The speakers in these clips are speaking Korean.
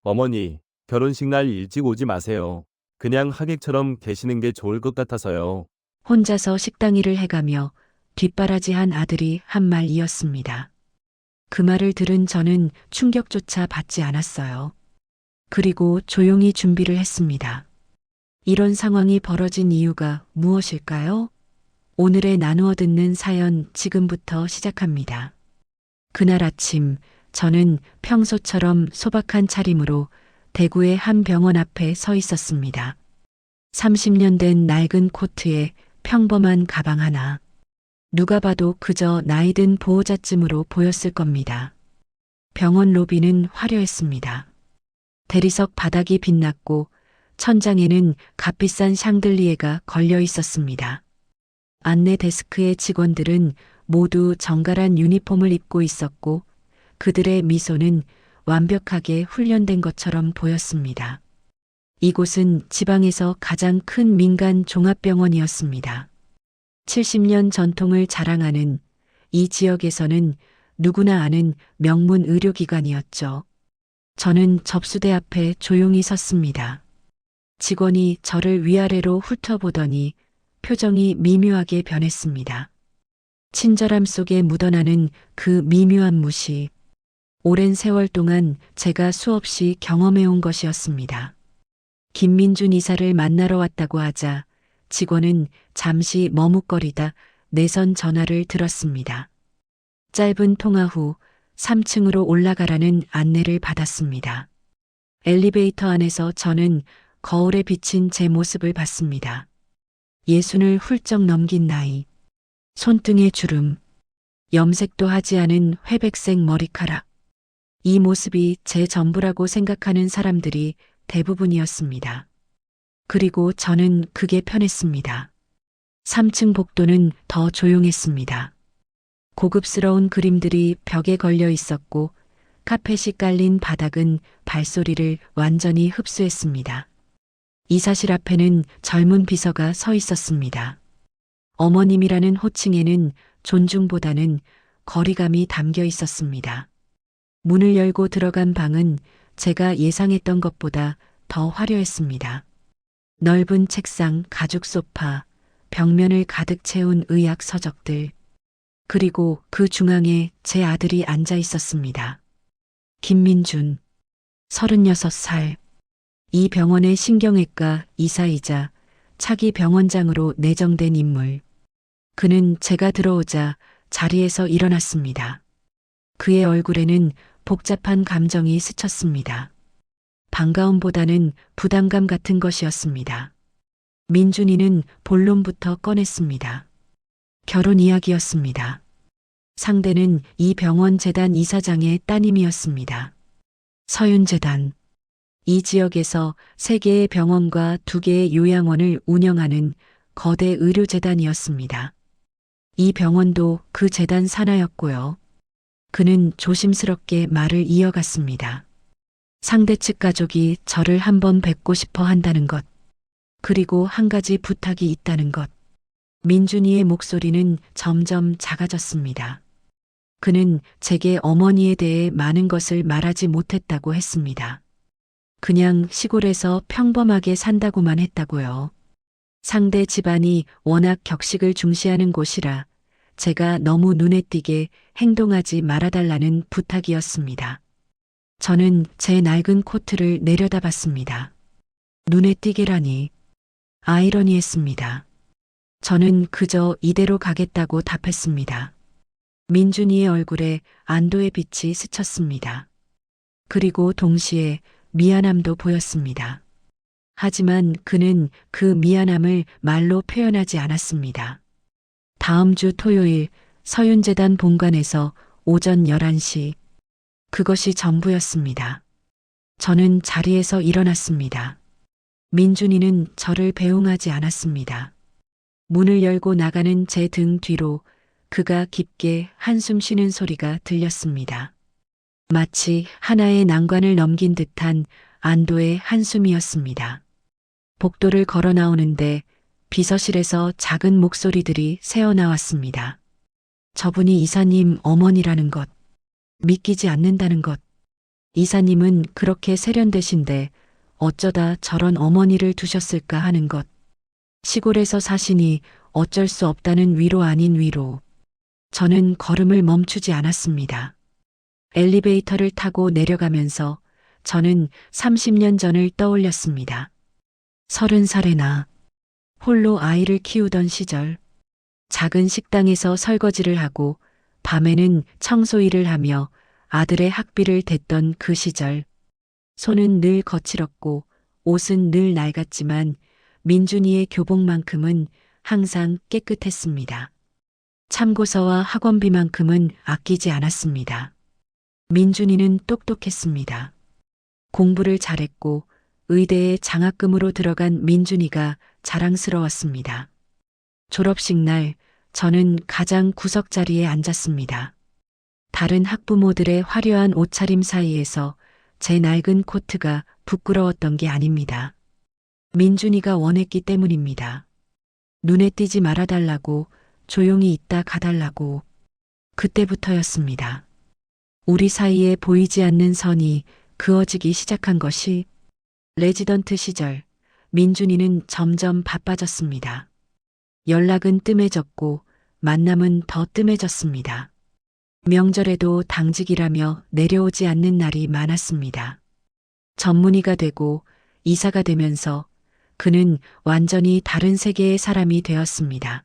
어머니, 결혼식 날 일찍 오지 마세요. 그냥 하객처럼 계시는 게 좋을 것 같아서요. 혼자서 식당 일을 해가며 뒷바라지한 아들이 한 말이었습니다. 그 말을 들은 저는 충격조차 받지 않았어요. 그리고 조용히 준비를 했습니다. 이런 상황이 벌어진 이유가 무엇일까요? 오늘의 나누어 듣는 사연 지금부터 시작합니다. 그날 아침 저는 평소처럼 소박한 차림으로 대구의 한 병원 앞에 서 있었습니다. 30년 된 낡은 코트에 평범한 가방 하나. 누가 봐도 그저 나이든 보호자쯤으로 보였을 겁니다. 병원 로비는 화려했습니다. 대리석 바닥이 빛났고 천장에는 값비싼 샹들리에가 걸려 있었습니다. 안내 데스크의 직원들은 모두 정갈한 유니폼을 입고 있었고 그들의 미소는 완벽하게 훈련된 것처럼 보였습니다. 이곳은 지방에서 가장 큰 민간 종합병원이었습니다. 70년 전통을 자랑하는 이 지역에서는 누구나 아는 명문 의료기관이었죠. 저는 접수대 앞에 조용히 섰습니다. 직원이 저를 위아래로 훑어보더니 표정이 미묘하게 변했습니다. 친절함 속에 묻어나는 그 미묘한 무시. 오랜 세월 동안 제가 수없이 경험해온 것이었습니다. 김민준 이사를 만나러 왔다고 하자 직원은 잠시 머뭇거리다 내선 전화를 들었습니다. 짧은 통화 후 3층으로 올라가라는 안내를 받았습니다. 엘리베이터 안에서 저는 거울에 비친 제 모습을 봤습니다. 예순을 훌쩍 넘긴 나이, 손등의 주름, 염색도 하지 않은 회백색 머리카락. 이 모습이 제 전부라고 생각하는 사람들이 대부분이었습니다. 그리고 저는 그게 편했습니다. 3층 복도는 더 조용했습니다. 고급스러운 그림들이 벽에 걸려 있었고 카펫이 깔린 바닥은 발소리를 완전히 흡수했습니다. 이사실 앞에는 젊은 비서가 서 있었습니다. 어머님이라는 호칭에는 존중보다는 거리감이 담겨 있었습니다. 문을 열고 들어간 방은 제가 예상했던 것보다 더 화려했습니다. 넓은 책상, 가죽 소파, 벽면을 가득 채운 의학 서적들, 그리고 그 중앙에 제 아들이 앉아 있었습니다. 김민준, 36살. 이 병원의 신경외과 이사이자 차기 병원장으로 내정된 인물. 그는 제가 들어오자 자리에서 일어났습니다. 그의 얼굴에는 복잡한 감정이 스쳤습니다. 반가움보다는 부담감 같은 것이었습니다. 민준이는 본론부터 꺼냈습니다. 결혼 이야기였습니다. 상대는 이 병원 재단 이사장의 따님이었습니다. 서윤재단. 이 지역에서 3개의 병원과 2개의 요양원을 운영하는 거대 의료재단이었습니다. 이 병원도 그 재단 산하였고요. 그는 조심스럽게 말을 이어갔습니다. 상대 측 가족이 저를 한번 뵙고 싶어 한다는 것. 그리고 한 가지 부탁이 있다는 것. 민준이의 목소리는 점점 작아졌습니다. 그는 제게 어머니에 대해 많은 것을 말하지 못했다고 했습니다. 그냥 시골에서 평범하게 산다고만 했다고요. 상대 집안이 워낙 격식을 중시하는 곳이라 제가 너무 눈에 띄게 행동하지 말아달라는 부탁이었습니다. 저는 제 낡은 코트를 내려다봤습니다. 눈에 띄게라니. 아이러니했습니다. 저는 그저 이대로 가겠다고 답했습니다. 민준이의 얼굴에 안도의 빛이 스쳤습니다. 그리고 동시에 미안함도 보였습니다. 하지만 그는 그 미안함을 말로 표현하지 않았습니다. 다음 주 토요일 서윤재단 본관에서 오전 11시. 그것이 전부였습니다. 저는 자리에서 일어났습니다. 민준이는 저를 배웅하지 않았습니다. 문을 열고 나가는 제 등 뒤로 그가 깊게 한숨 쉬는 소리가 들렸습니다. 마치 하나의 난관을 넘긴 듯한 안도의 한숨이었습니다. 복도를 걸어 나오는데 비서실에서 작은 목소리들이 새어나왔습니다. 저분이 이사님 어머니라는 것, 믿기지 않는다는 것, 이사님은 그렇게 세련되신데 어쩌다 저런 어머니를 두셨을까 하는 것. 시골에서 사시니 어쩔 수 없다는 위로 아닌 위로. 저는 걸음을 멈추지 않았습니다. 엘리베이터를 타고 내려가면서 저는 30년 전을 떠올렸습니다. 30살의 나, 홀로 아이를 키우던 시절, 작은 식당에서 설거지를 하고 밤에는 청소 일을 하며 아들의 학비를 댔던 그 시절. 손은 늘 거칠었고 옷은 늘 낡았지만 민준이의 교복만큼은 항상 깨끗했습니다. 참고서와 학원비만큼은 아끼지 않았습니다. 민준이는 똑똑했습니다. 공부를 잘했고 의대에 장학금으로 들어간 민준이가 자랑스러웠습니다. 졸업식 날 저는 가장 구석 자리에 앉았습니다. 다른 학부모들의 화려한 옷차림 사이에서 제 낡은 코트가 부끄러웠던 게 아닙니다. 민준이가 원했기 때문입니다. 눈에 띄지 말아달라고, 조용히 있다 가달라고. 그때부터였습니다. 우리 사이에 보이지 않는 선이 그어지기 시작한 것이. 레지던트 시절 민준이는 점점 바빠졌습니다. 연락은 뜸해졌고 만남은 더 뜸해졌습니다. 명절에도 당직이라며 내려오지 않는 날이 많았습니다. 전문의가 되고 이사가 되면서 그는 완전히 다른 세계의 사람이 되었습니다.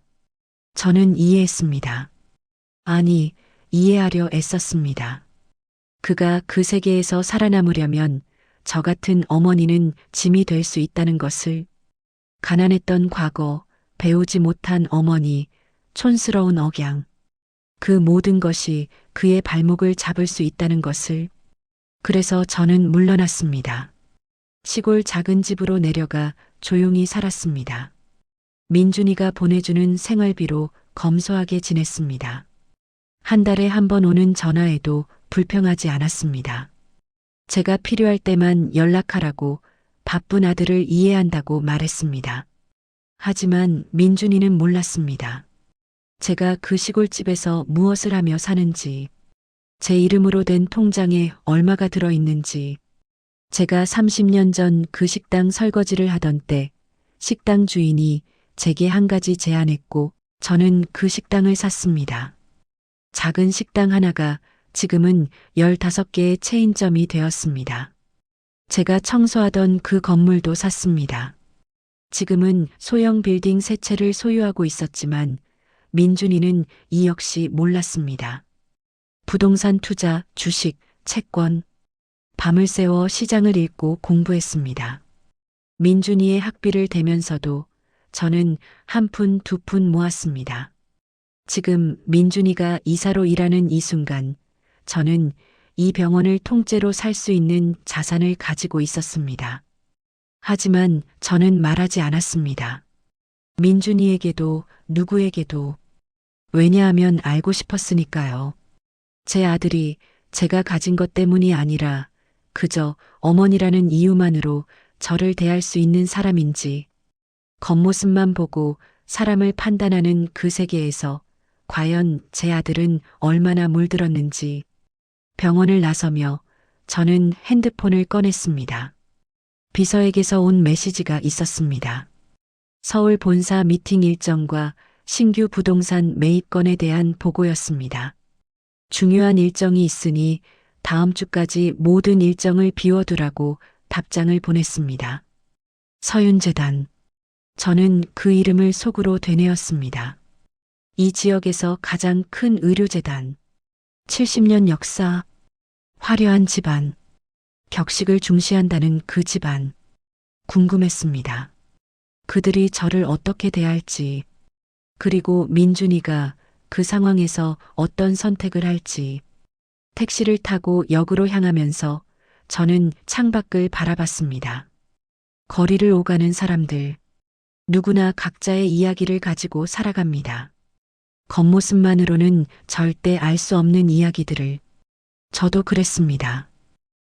저는 이해했습니다. 아니, 이해하려 애썼습니다. 그가 그 세계에서 살아남으려면 저 같은 어머니는 짐이 될 수 있다는 것을. 가난했던 과거, 배우지 못한 어머니, 촌스러운 억양. 그 모든 것이 그의 발목을 잡을 수 있다는 것을. 그래서 저는 물러났습니다. 시골 작은 집으로 내려가 조용히 살았습니다. 민준이가 보내주는 생활비로 검소하게 지냈습니다. 한 달에 한 번 오는 전화에도 불평하지 않았습니다. 제가 필요할 때만 연락하라고, 바쁜 아들을 이해한다고 말했습니다. 하지만 민준이는 몰랐습니다. 제가 그 시골집에서 무엇을 하며 사는지, 제 이름으로 된 통장에 얼마가 들어있는지, 제가 30년 전 그 식당 설거지를 하던 때 식당 주인이 제게 한 가지 제안했고 저는 그 식당을 샀습니다. 작은 식당 하나가 지금은 15개의 체인점이 되었습니다. 제가 청소하던 그 건물도 샀습니다. 지금은 소형 빌딩 3채를 소유하고 있었지만 민준이는 이 역시 몰랐습니다. 부동산 투자, 주식, 채권, 밤을 새워 시장을 읽고 공부했습니다. 민준이의 학비를 대면서도 저는 한 푼, 두 푼 모았습니다. 지금 민준이가 이사로 일하는 이 순간 저는 이 병원을 통째로 살 수 있는 자산을 가지고 있었습니다. 하지만 저는 말하지 않았습니다. 민준이에게도 누구에게도. 왜냐하면 알고 싶었으니까요. 제 아들이 제가 가진 것 때문이 아니라 그저 어머니라는 이유만으로 저를 대할 수 있는 사람인지, 겉모습만 보고 사람을 판단하는 그 세계에서 과연 제 아들은 얼마나 물들었는지. 병원을 나서며 저는 핸드폰을 꺼냈습니다. 비서에게서 온 메시지가 있었습니다. 서울 본사 미팅 일정과 신규 부동산 매입건에 대한 보고였습니다. 중요한 일정이 있으니 다음 주까지 모든 일정을 비워두라고 답장을 보냈습니다. 서윤재단. 저는 그 이름을 속으로 되뇌었습니다. 이 지역에서 가장 큰 의료재단. 70년 역사. 화려한 집안. 격식을 중시한다는 그 집안. 궁금했습니다. 그들이 저를 어떻게 대할지, 그리고 민준이가 그 상황에서 어떤 선택을 할지. 택시를 타고 역으로 향하면서 저는 창밖을 바라봤습니다. 거리를 오가는 사람들. 누구나 각자의 이야기를 가지고 살아갑니다. 겉모습만으로는 절대 알 수 없는 이야기들을. 저도 그랬습니다.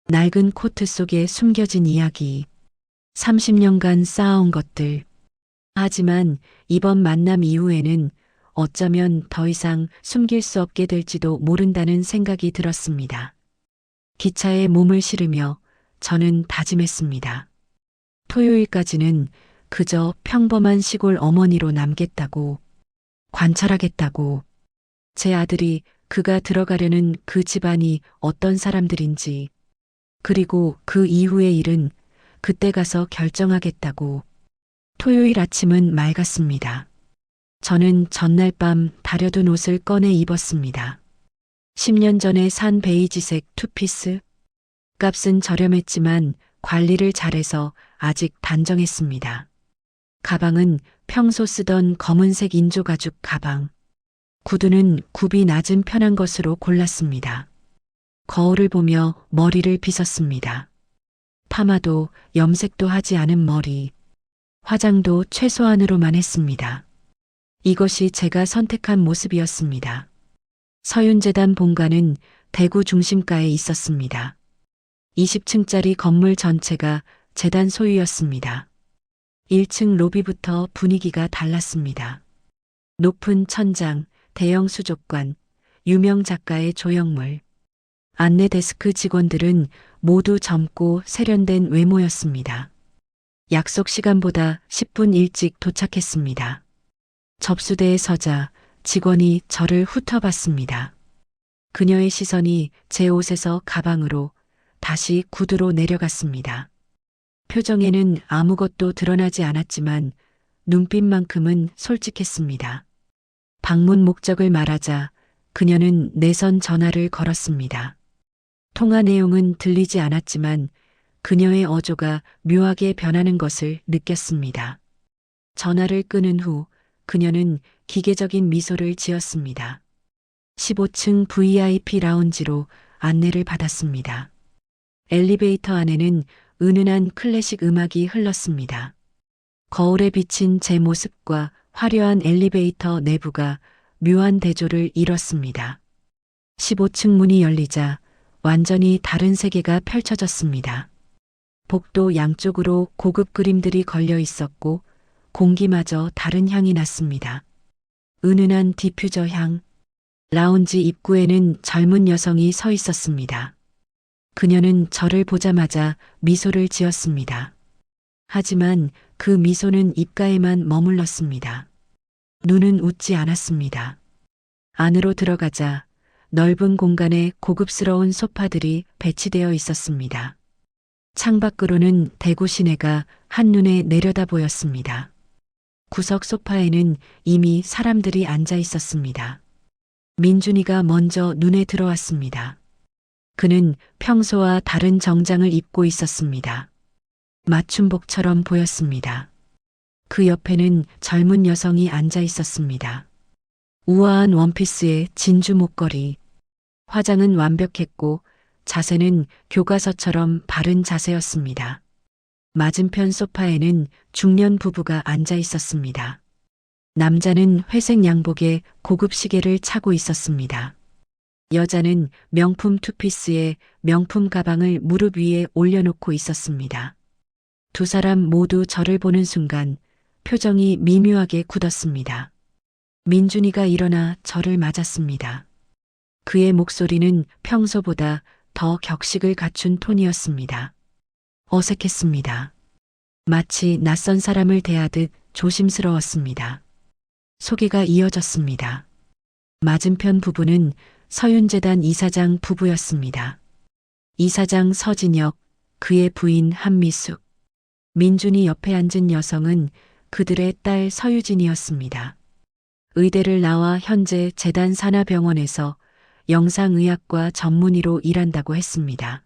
낡은 코트 속에 숨겨진 이야기. 30년간 쌓아온 것들. 하지만 이번 만남 이후에는 어쩌면 더 이상 숨길 수 없게 될지도 모른다는 생각이 들었습니다. 기차에 몸을 실으며 저는 다짐했습니다. 토요일까지는 그저 평범한 시골 어머니로 남겠다고, 관찰하겠다고, 제 아들이 그가 들어가려는 그 집안이 어떤 사람들인지, 그리고 그 이후의 일은 그때 가서 결정하겠다고. 토요일 아침은 맑았습니다. 저는 전날 밤 다려둔 옷을 꺼내 입었습니다. 10년 전에 산 베이지색 투피스. 값은 저렴했지만 관리를 잘해서 아직 단정했습니다. 가방은 평소 쓰던 검은색 인조가죽 가방. 구두는 굽이 낮은 편한 것으로 골랐습니다. 거울을 보며 머리를 빗었습니다. 파마도 염색도 하지 않은 머리. 화장도 최소한으로만 했습니다. 이것이 제가 선택한 모습이었습니다. 서윤재단 본관은 대구 중심가에 있었습니다. 20층짜리 건물 전체가 재단 소유였습니다. 1층 로비부터 분위기가 달랐습니다. 높은 천장, 대형 수족관, 유명 작가의 조형물. 안내 데스크 직원들은 모두 젊고 세련된 외모였습니다. 약속 시간보다 10분 일찍 도착했습니다. 접수대에 서자 직원이 저를 훑어봤습니다. 그녀의 시선이 제 옷에서 가방으로 다시 구두로 내려갔습니다. 표정에는 아무것도 드러나지 않았지만 눈빛만큼은 솔직했습니다. 방문 목적을 말하자 그녀는 내선 전화를 걸었습니다. 통화 내용은 들리지 않았지만 그녀의 어조가 묘하게 변하는 것을 느꼈습니다. 전화를 끊은 후 그녀는 기계적인 미소를 지었습니다. 15층 VIP 라운지로 안내를 받았습니다. 엘리베이터 안에는 은은한 클래식 음악이 흘렀습니다. 거울에 비친 제 모습과 화려한 엘리베이터 내부가 묘한 대조를 이뤘습니다. 15층 문이 열리자 완전히 다른 세계가 펼쳐졌습니다. 복도 양쪽으로 고급 그림들이 걸려 있었고 공기마저 다른 향이 났습니다. 은은한 디퓨저 향. 라운지 입구에는 젊은 여성이 서 있었습니다. 그녀는 저를 보자마자 미소를 지었습니다. 하지만 그 미소는 입가에만 머물렀습니다. 눈은 웃지 않았습니다. 안으로 들어가자 넓은 공간에 고급스러운 소파들이 배치되어 있었습니다. 창밖으로는 대구 시내가 한눈에 내려다 보였습니다. 구석 소파에는 이미 사람들이 앉아 있었습니다. 민준이가 먼저 눈에 들어왔습니다. 그는 평소와 다른 정장을 입고 있었습니다. 맞춤복처럼 보였습니다. 그 옆에는 젊은 여성이 앉아 있었습니다. 우아한 원피스에 진주 목걸이. 화장은 완벽했고 자세는 교과서처럼 바른 자세였습니다. 맞은편 소파에는 중년 부부가 앉아 있었습니다. 남자는 회색 양복에 고급 시계를 차고 있었습니다. 여자는 명품 투피스에 명품 가방을 무릎 위에 올려놓고 있었습니다. 두 사람 모두 저를 보는 순간 표정이 미묘하게 굳었습니다. 민준이가 일어나 저를 맞았습니다. 그의 목소리는 평소보다 더 격식을 갖춘 톤이었습니다. 어색했습니다. 마치 낯선 사람을 대하듯 조심스러웠습니다. 소개가 이어졌습니다. 맞은편 부부는 서윤재단 이사장 부부였습니다. 이사장 서진혁, 그의 부인 한미숙. 민준이 옆에 앉은 여성은 그들의 딸 서유진이었습니다. 의대를 나와 현재 재단 산하병원에서 영상의학과 전문의로 일한다고 했습니다.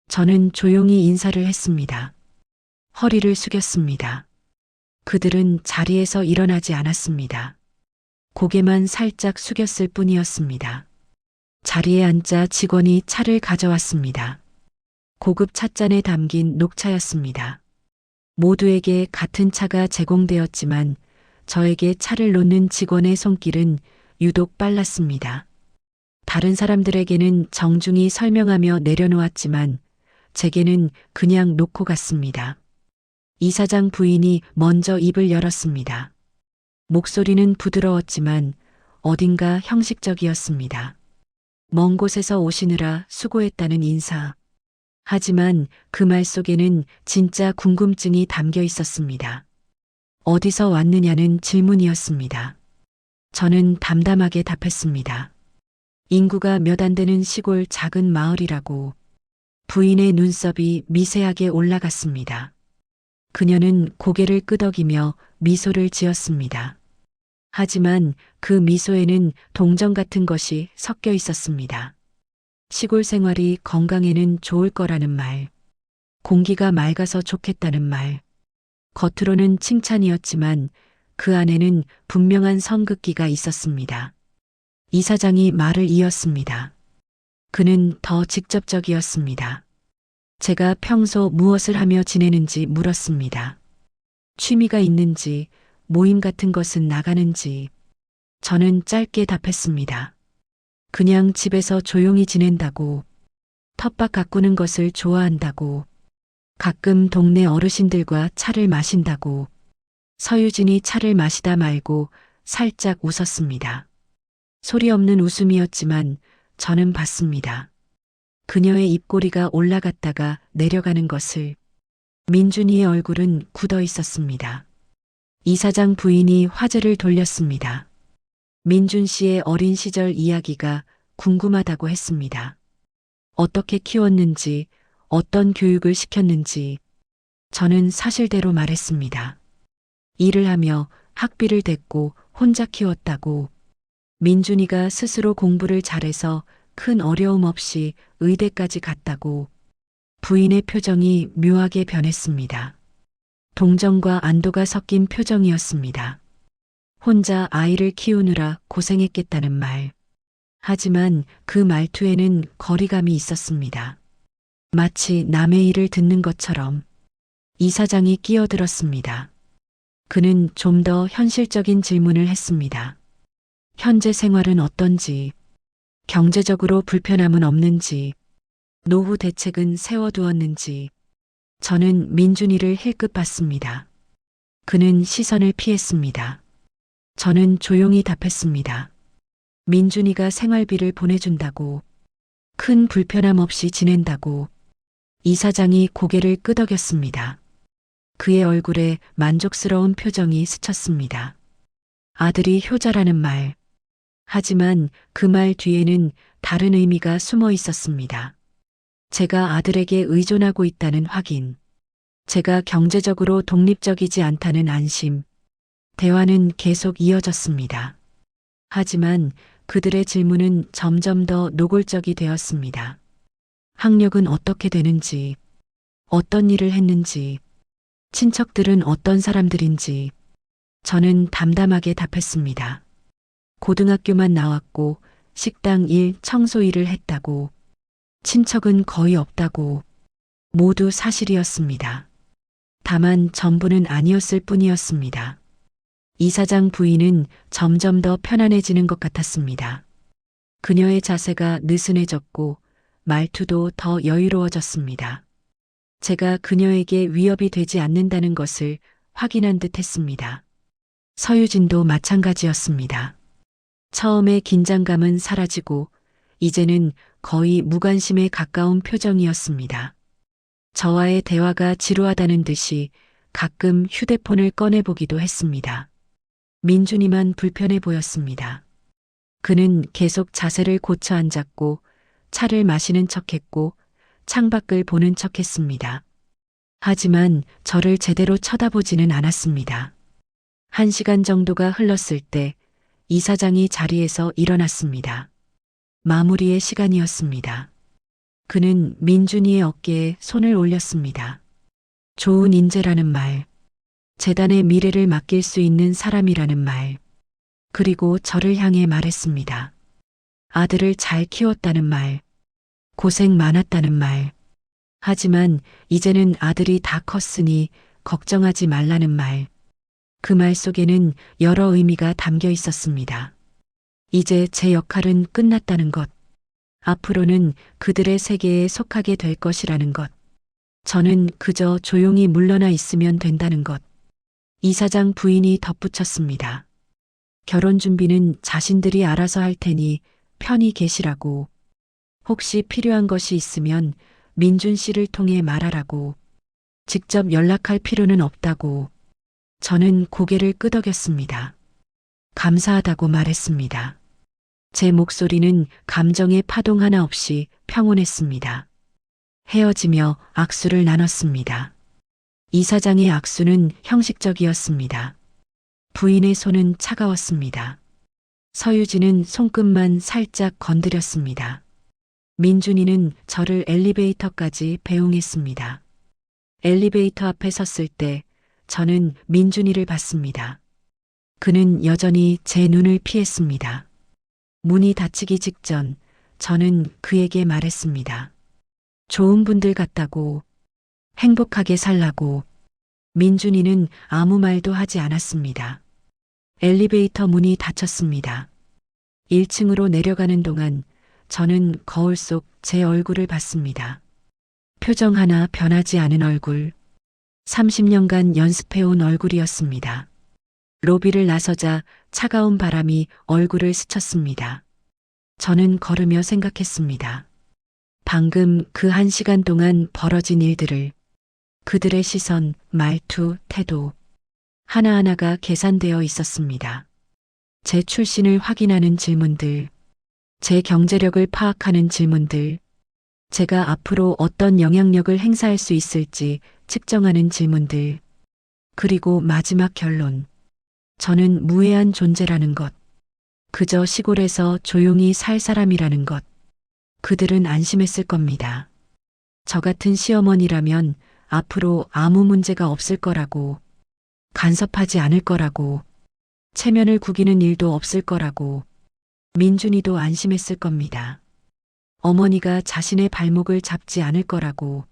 저는 조용히 인사를 했습니다. 허리를 숙였습니다. 그들은 자리에서 일어나지 않았습니다. 고개만 살짝 숙였을 뿐이었습니다. 자리에 앉자 직원이 차를 가져왔습니다. 고급 찻잔에 담긴 녹차였습니다. 모두에게 같은 차가 제공되었지만 저에게 차를 놓는 직원의 손길은 유독 빨랐습니다. 다른 사람들에게는 정중히 설명하며 내려놓았지만 제게는 그냥 놓고 갔습니다. 이사장 부인이 먼저 입을 열었습니다. 목소리는 부드러웠지만 어딘가 형식적이었습니다. 먼 곳에서 오시느라 수고했다는 인사. 하지만 그 말 속에는 진짜 궁금증이 담겨 있었습니다. 어디서 왔느냐는 질문이었습니다. 저는 담담하게 답했습니다. 인구가 몇 안 되는 시골 작은 마을이라고. 부인의 눈썹이 미세하게 올라갔습니다. 그녀는 고개를 끄덕이며 미소를 지었습니다. 하지만 그 미소에는 동정 같은 것이 섞여 있었습니다. 시골 생활이 건강에는 좋을 거라는 말, 공기가 맑아서 좋겠다는 말, 겉으로는 칭찬이었지만 그 안에는 분명한 성급기가 있었습니다. 이사장이 말을 이었습니다. 그는 더 직접적이었습니다. 제가 평소 무엇을 하며 지내는지 물었습니다. 취미가 있는지, 모임 같은 것은 나가는지. 저는 짧게 답했습니다. 그냥 집에서 조용히 지낸다고, 텃밭 가꾸는 것을 좋아한다고, 가끔 동네 어르신들과 차를 마신다고. 서유진이 차를 마시다 말고 살짝 웃었습니다. 소리 없는 웃음이었지만 저는 봤습니다. 그녀의 입꼬리가 올라갔다가 내려가는 것을. 민준이의 얼굴은 굳어 있었습니다. 이사장 부인이 화제를 돌렸습니다. 민준 씨의 어린 시절 이야기가 궁금하다고 했습니다. 어떻게 키웠는지, 어떤 교육을 시켰는지. 저는 사실대로 말했습니다. 일을 하며 학비를 댔고 혼자 키웠다고. 민준이가 스스로 공부를 잘해서 큰 어려움 없이 의대까지 갔다고. 부인의 표정이 묘하게 변했습니다. 동정과 안도가 섞인 표정이었습니다. 혼자 아이를 키우느라 고생했겠다는 말. 하지만 그 말투에는 거리감이 있었습니다. 마치 남의 일을 듣는 것처럼. 이사장이 끼어들었습니다. 그는 좀 더 현실적인 질문을 했습니다. 현재 생활은 어떤지, 경제적으로 불편함은 없는지, 노후 대책은 세워두었는지. 저는 민준이를 힐끗 봤습니다. 그는 시선을 피했습니다. 저는 조용히 답했습니다. 민준이가 생활비를 보내준다고, 큰 불편함 없이 지낸다고. 이사장이 고개를 끄덕였습니다. 그의 얼굴에 만족스러운 표정이 스쳤습니다. 아들이 효자라는 말. 하지만 그 말 뒤에는 다른 의미가 숨어 있었습니다. 제가 아들에게 의존하고 있다는 확인. 제가 경제적으로 독립적이지 않다는 안심. 대화는 계속 이어졌습니다. 하지만 그들의 질문은 점점 더 노골적이 되었습니다. 학력은 어떻게 되는지, 어떤 일을 했는지, 친척들은 어떤 사람들인지. 저는 담담하게 답했습니다. 고등학교만 나왔고 식당 일, 청소 일을 했다고. 친척은 거의 없다고. 모두 사실이었습니다. 다만 전부는 아니었을 뿐이었습니다. 이사장 부인은 점점 더 편안해지는 것 같았습니다. 그녀의 자세가 느슨해졌고 말투도 더 여유로워졌습니다. 제가 그녀에게 위협이 되지 않는다는 것을 확인한 듯 했습니다. 서유진도 마찬가지였습니다. 처음에 긴장감은 사라지고 이제는 거의 무관심에 가까운 표정이었습니다. 저와의 대화가 지루하다는 듯이 가끔 휴대폰을 꺼내보기도 했습니다. 민준이만 불편해 보였습니다. 그는 계속 자세를 고쳐 앉았고 차를 마시는 척했고 창밖을 보는 척했습니다. 하지만 저를 제대로 쳐다보지는 않았습니다. 1시간 정도가 흘렀을 때 이사장이 자리에서 일어났습니다. 마무리의 시간이었습니다. 그는 민준이의 어깨에 손을 올렸습니다. 좋은 인재라는 말, 재단의 미래를 맡길 수 있는 사람이라는 말, 그리고 저를 향해 말했습니다. 아들을 잘 키웠다는 말, 고생 많았다는 말. 하지만 이제는 아들이 다 컸으니 걱정하지 말라는 말. 그 말 속에는 여러 의미가 담겨 있었습니다. 이제 제 역할은 끝났다는 것. 앞으로는 그들의 세계에 속하게 될 것이라는 것. 저는 그저 조용히 물러나 있으면 된다는 것. 이사장 부인이 덧붙였습니다. 결혼 준비는 자신들이 알아서 할 테니 편히 계시라고. 혹시 필요한 것이 있으면 민준 씨를 통해 말하라고. 직접 연락할 필요는 없다고. 저는 고개를 끄덕였습니다. 감사하다고 말했습니다. 제 목소리는 감정의 파동 하나 없이 평온했습니다. 헤어지며 악수를 나눴습니다. 이사장의 악수는 형식적이었습니다. 부인의 손은 차가웠습니다. 서유진은 손끝만 살짝 건드렸습니다. 민준이는 저를 엘리베이터까지 배웅했습니다. 엘리베이터 앞에 섰을 때 저는 민준이를 봤습니다. 그는 여전히 제 눈을 피했습니다. 문이 닫히기 직전 저는 그에게 말했습니다. 좋은 분들 같다고, 행복하게 살라고. 민준이는 아무 말도 하지 않았습니다. 엘리베이터 문이 닫혔습니다. 1층으로 내려가는 동안 저는 거울 속 제 얼굴을 봤습니다. 표정 하나 변하지 않은 얼굴. 30년간 연습해온 얼굴이었습니다. 로비를 나서자 차가운 바람이 얼굴을 스쳤습니다. 저는 걸으며 생각했습니다. 방금 그 1시간 동안 벌어진 일들을, 그들의 시선, 말투, 태도, 하나하나가 계산되어 있었습니다. 제 출신을 확인하는 질문들, 제 경제력을 파악하는 질문들, 제가 앞으로 어떤 영향력을 행사할 수 있을지 측정하는 질문들, 그리고 마지막 결론. 저는 무해한 존재라는 것, 그저 시골에서 조용히 살 사람이라는 것. 그들은 안심했을 겁니다. 저 같은 시어머니라면 앞으로 아무 문제가 없을 거라고, 간섭하지 않을 거라고, 체면을 구기는 일도 없을 거라고. 민준이도 안심했을 겁니다. 어머니가 자신의 발목을 잡지 않을 거라고,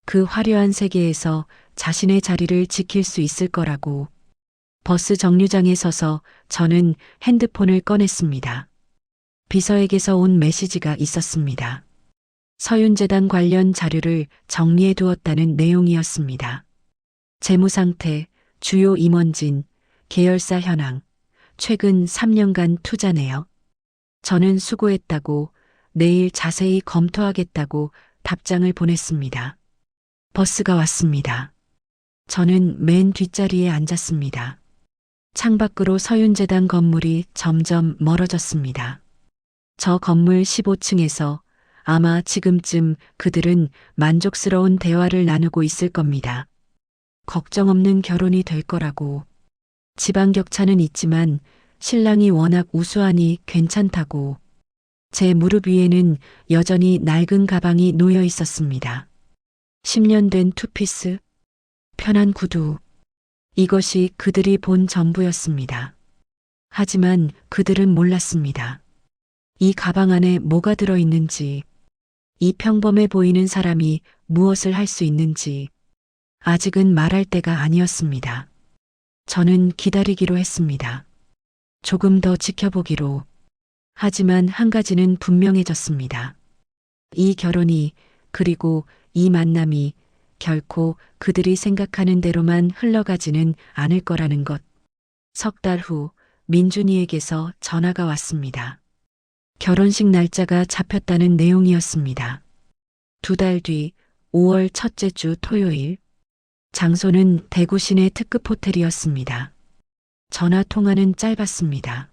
그 화려한 세계에서 자신의 자리를 지킬 수 있을 거라고. 버스 정류장에 서서 저는 핸드폰을 꺼냈습니다. 비서에게서 온 메시지가 있었습니다. 서윤재단 관련 자료를 정리해 두었다는 내용이었습니다. 재무 상태, 주요 임원진, 계열사 현황, 최근 3년간 투자 내역. 저는 수고했다고, 내일 자세히 검토하겠다고 답장을 보냈습니다. 버스가 왔습니다. 저는 맨 뒷자리에 앉았습니다. 창밖으로 서윤재단 건물이 점점 멀어졌습니다. 저 건물 15층에서 아마 지금쯤 그들은 만족스러운 대화를 나누고 있을 겁니다. 걱정 없는 결혼이 될 거라고. 지방 격차는 있지만 신랑이 워낙 우수하니 괜찮다고. 제 무릎 위에는 여전히 낡은 가방이 놓여 있었습니다. 10년 된 투피스, 편한 구두. 이것이 그들이 본 전부였습니다. 하지만 그들은 몰랐습니다. 이 가방 안에 뭐가 들어있는지, 이 평범해 보이는 사람이 무엇을 할 수 있는지, 아직은 말할 때가 아니었습니다. 저는 기다리기로 했습니다. 조금 더 지켜보기로. 하지만 한 가지는 분명해졌습니다. 이 결혼이, 그리고 이 만남이 결코 그들이 생각하는 대로만 흘러가지는 않을 거라는 것. 석 달 후 민준이에게서 전화가 왔습니다. 결혼식 날짜가 잡혔다는 내용이었습니다. 2달 뒤 5월 첫째 주 토요일. 장소는 대구 시내 특급 호텔이었습니다. 전화 통화는 짧았습니다.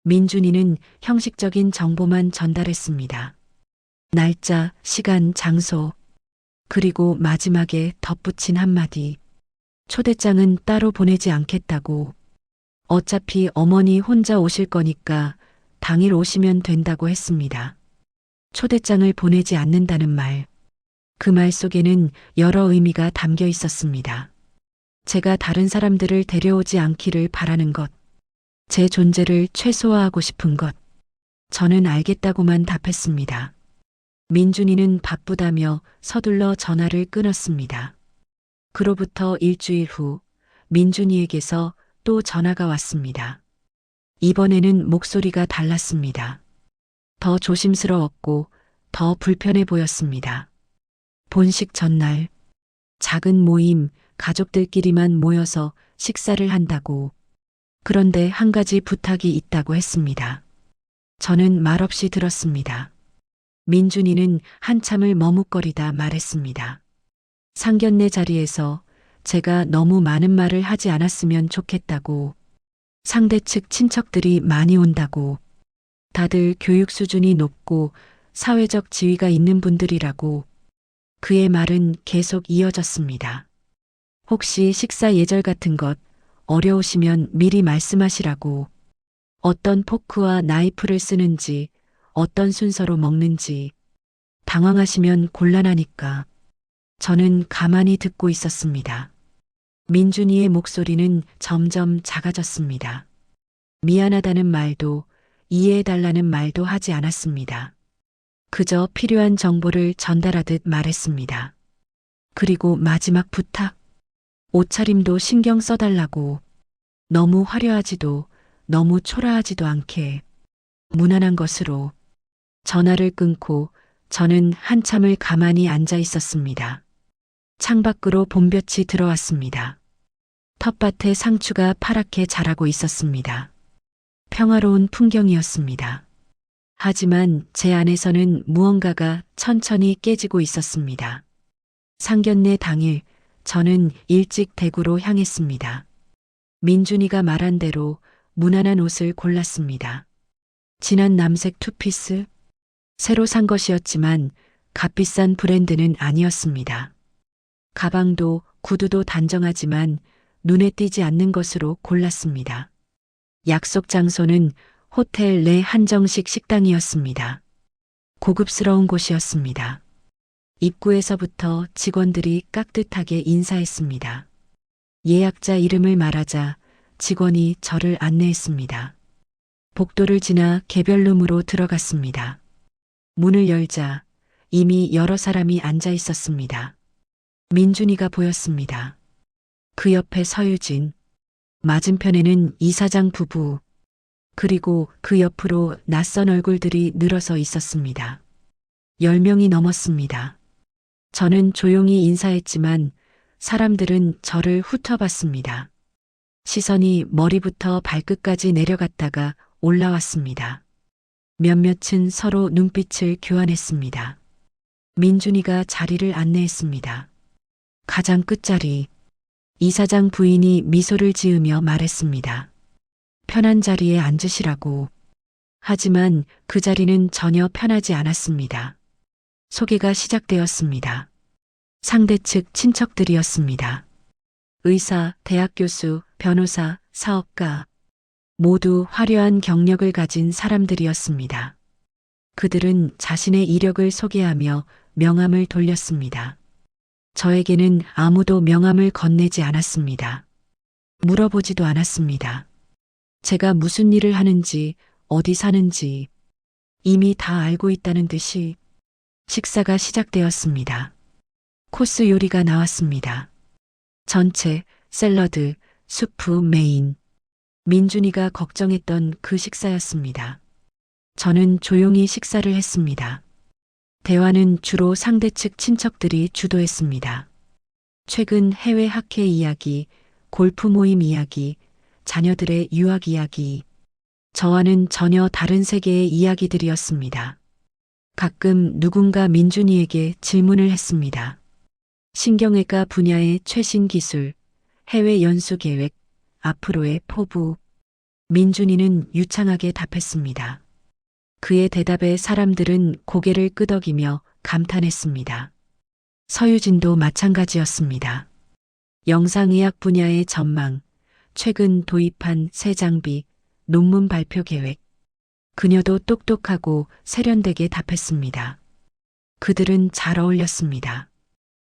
민준이는 형식적인 정보만 전달했습니다. 날짜, 시간, 장소. 그리고 마지막에 덧붙인 한마디. 초대장은 따로 보내지 않겠다고. 어차피 어머니 혼자 오실 거니까 당일 오시면 된다고 했습니다. 초대장을 보내지 않는다는 말. 그 말 속에는 여러 의미가 담겨 있었습니다. 제가 다른 사람들을 데려오지 않기를 바라는 것. 제 존재를 최소화하고 싶은 것. 저는 알겠다고만 답했습니다. 민준이는 바쁘다며 서둘러 전화를 끊었습니다. 그로부터 일주일 후 민준이에게서 또 전화가 왔습니다. 이번에는 목소리가 달랐습니다. 더 조심스러웠고 더 불편해 보였습니다. 본식 전날, 작은 모임, 가족들끼리만 모여서 식사를 한다고. 그런데 한 가지 부탁이 있다고 했습니다. 저는 말없이 들었습니다. 민준이는 한참을 머뭇거리다 말했습니다. 상견례 자리에서 제가 너무 많은 말을 하지 않았으면 좋겠다고, 상대 측 친척들이 많이 온다고, 다들 교육 수준이 높고 사회적 지위가 있는 분들이라고. 그의 말은 계속 이어졌습니다. 혹시 식사 예절 같은 것 어려우시면 미리 말씀하시라고. 어떤 포크와 나이프를 쓰는지, 어떤 순서로 먹는지. 당황하시면 곤란하니까. 저는 가만히 듣고 있었습니다. 민준이의 목소리는 점점 작아졌습니다. 미안하다는 말도, 이해해달라는 말도 하지 않았습니다. 그저 필요한 정보를 전달하듯 말했습니다. 그리고 마지막 부탁. 옷차림도 신경 써달라고. 너무 화려하지도 너무 초라하지도 않게. 무난한 것으로. 전화를 끊고 저는 한참을 가만히 앉아 있었습니다. 창밖으로 봄볕이 들어왔습니다. 텃밭에 상추가 파랗게 자라고 있었습니다. 평화로운 풍경이었습니다. 하지만 제 안에서는 무언가가 천천히 깨지고 있었습니다. 상견례 당일 저는 일찍 대구로 향했습니다. 민준이가 말한 대로 무난한 옷을 골랐습니다. 진한 남색 투피스, 새로 산 것이었지만 값비싼 브랜드는 아니었습니다. 가방도 구두도 단정하지만 눈에 띄지 않는 것으로 골랐습니다. 약속 장소는 호텔 내 한정식 식당이었습니다. 고급스러운 곳이었습니다. 입구에서부터 직원들이 깍듯하게 인사했습니다. 예약자 이름을 말하자 직원이 저를 안내했습니다. 복도를 지나 개별룸으로 들어갔습니다. 문을 열자 이미 여러 사람이 앉아 있었습니다. 민준이가 보였습니다. 그 옆에 서유진, 맞은편에는 이사장 부부, 그리고 그 옆으로 낯선 얼굴들이 늘어서 있었습니다. 10명이 넘었습니다. 저는 조용히 인사했지만 사람들은 저를 훑어봤습니다. 시선이 머리부터 발끝까지 내려갔다가 올라왔습니다. 몇몇은 서로 눈빛을 교환했습니다. 민준이가 자리를 안내했습니다. 가장 끝자리, 이사장 부인이 미소를 지으며 말했습니다. 편한 자리에 앉으시라고. 하지만 그 자리는 전혀 편하지 않았습니다. 소개가 시작되었습니다. 상대 측 친척들이었습니다. 의사, 대학 교수, 변호사, 사업가, 모두 화려한 경력을 가진 사람들이었습니다. 그들은 자신의 이력을 소개하며 명함을 돌렸습니다. 저에게는 아무도 명함을 건네지 않았습니다. 물어보지도 않았습니다. 제가 무슨 일을 하는지, 어디 사는지 이미 다 알고 있다는 듯이. 식사가 시작되었습니다. 코스 요리가 나왔습니다. 전체, 샐러드, 수프, 메인. 민준이가 걱정했던 그 식사였습니다. 저는 조용히 식사를 했습니다. 대화는 주로 상대 측 친척들이 주도했습니다. 최근 해외 학회 이야기, 골프 모임 이야기, 자녀들의 유학 이야기. 저와는 전혀 다른 세계의 이야기들이었습니다. 가끔 누군가 민준이에게 질문을 했습니다. 신경외과 분야의 최신 기술, 해외 연수 계획, 앞으로의 포부. 민준이는 유창하게 답했습니다. 그의 대답에 사람들은 고개를 끄덕이며 감탄했습니다. 서유진도 마찬가지였습니다. 영상의학 분야의 전망, 최근 도입한 새 장비, 논문 발표 계획. 그녀도 똑똑하고 세련되게 답했습니다. 그들은 잘 어울렸습니다.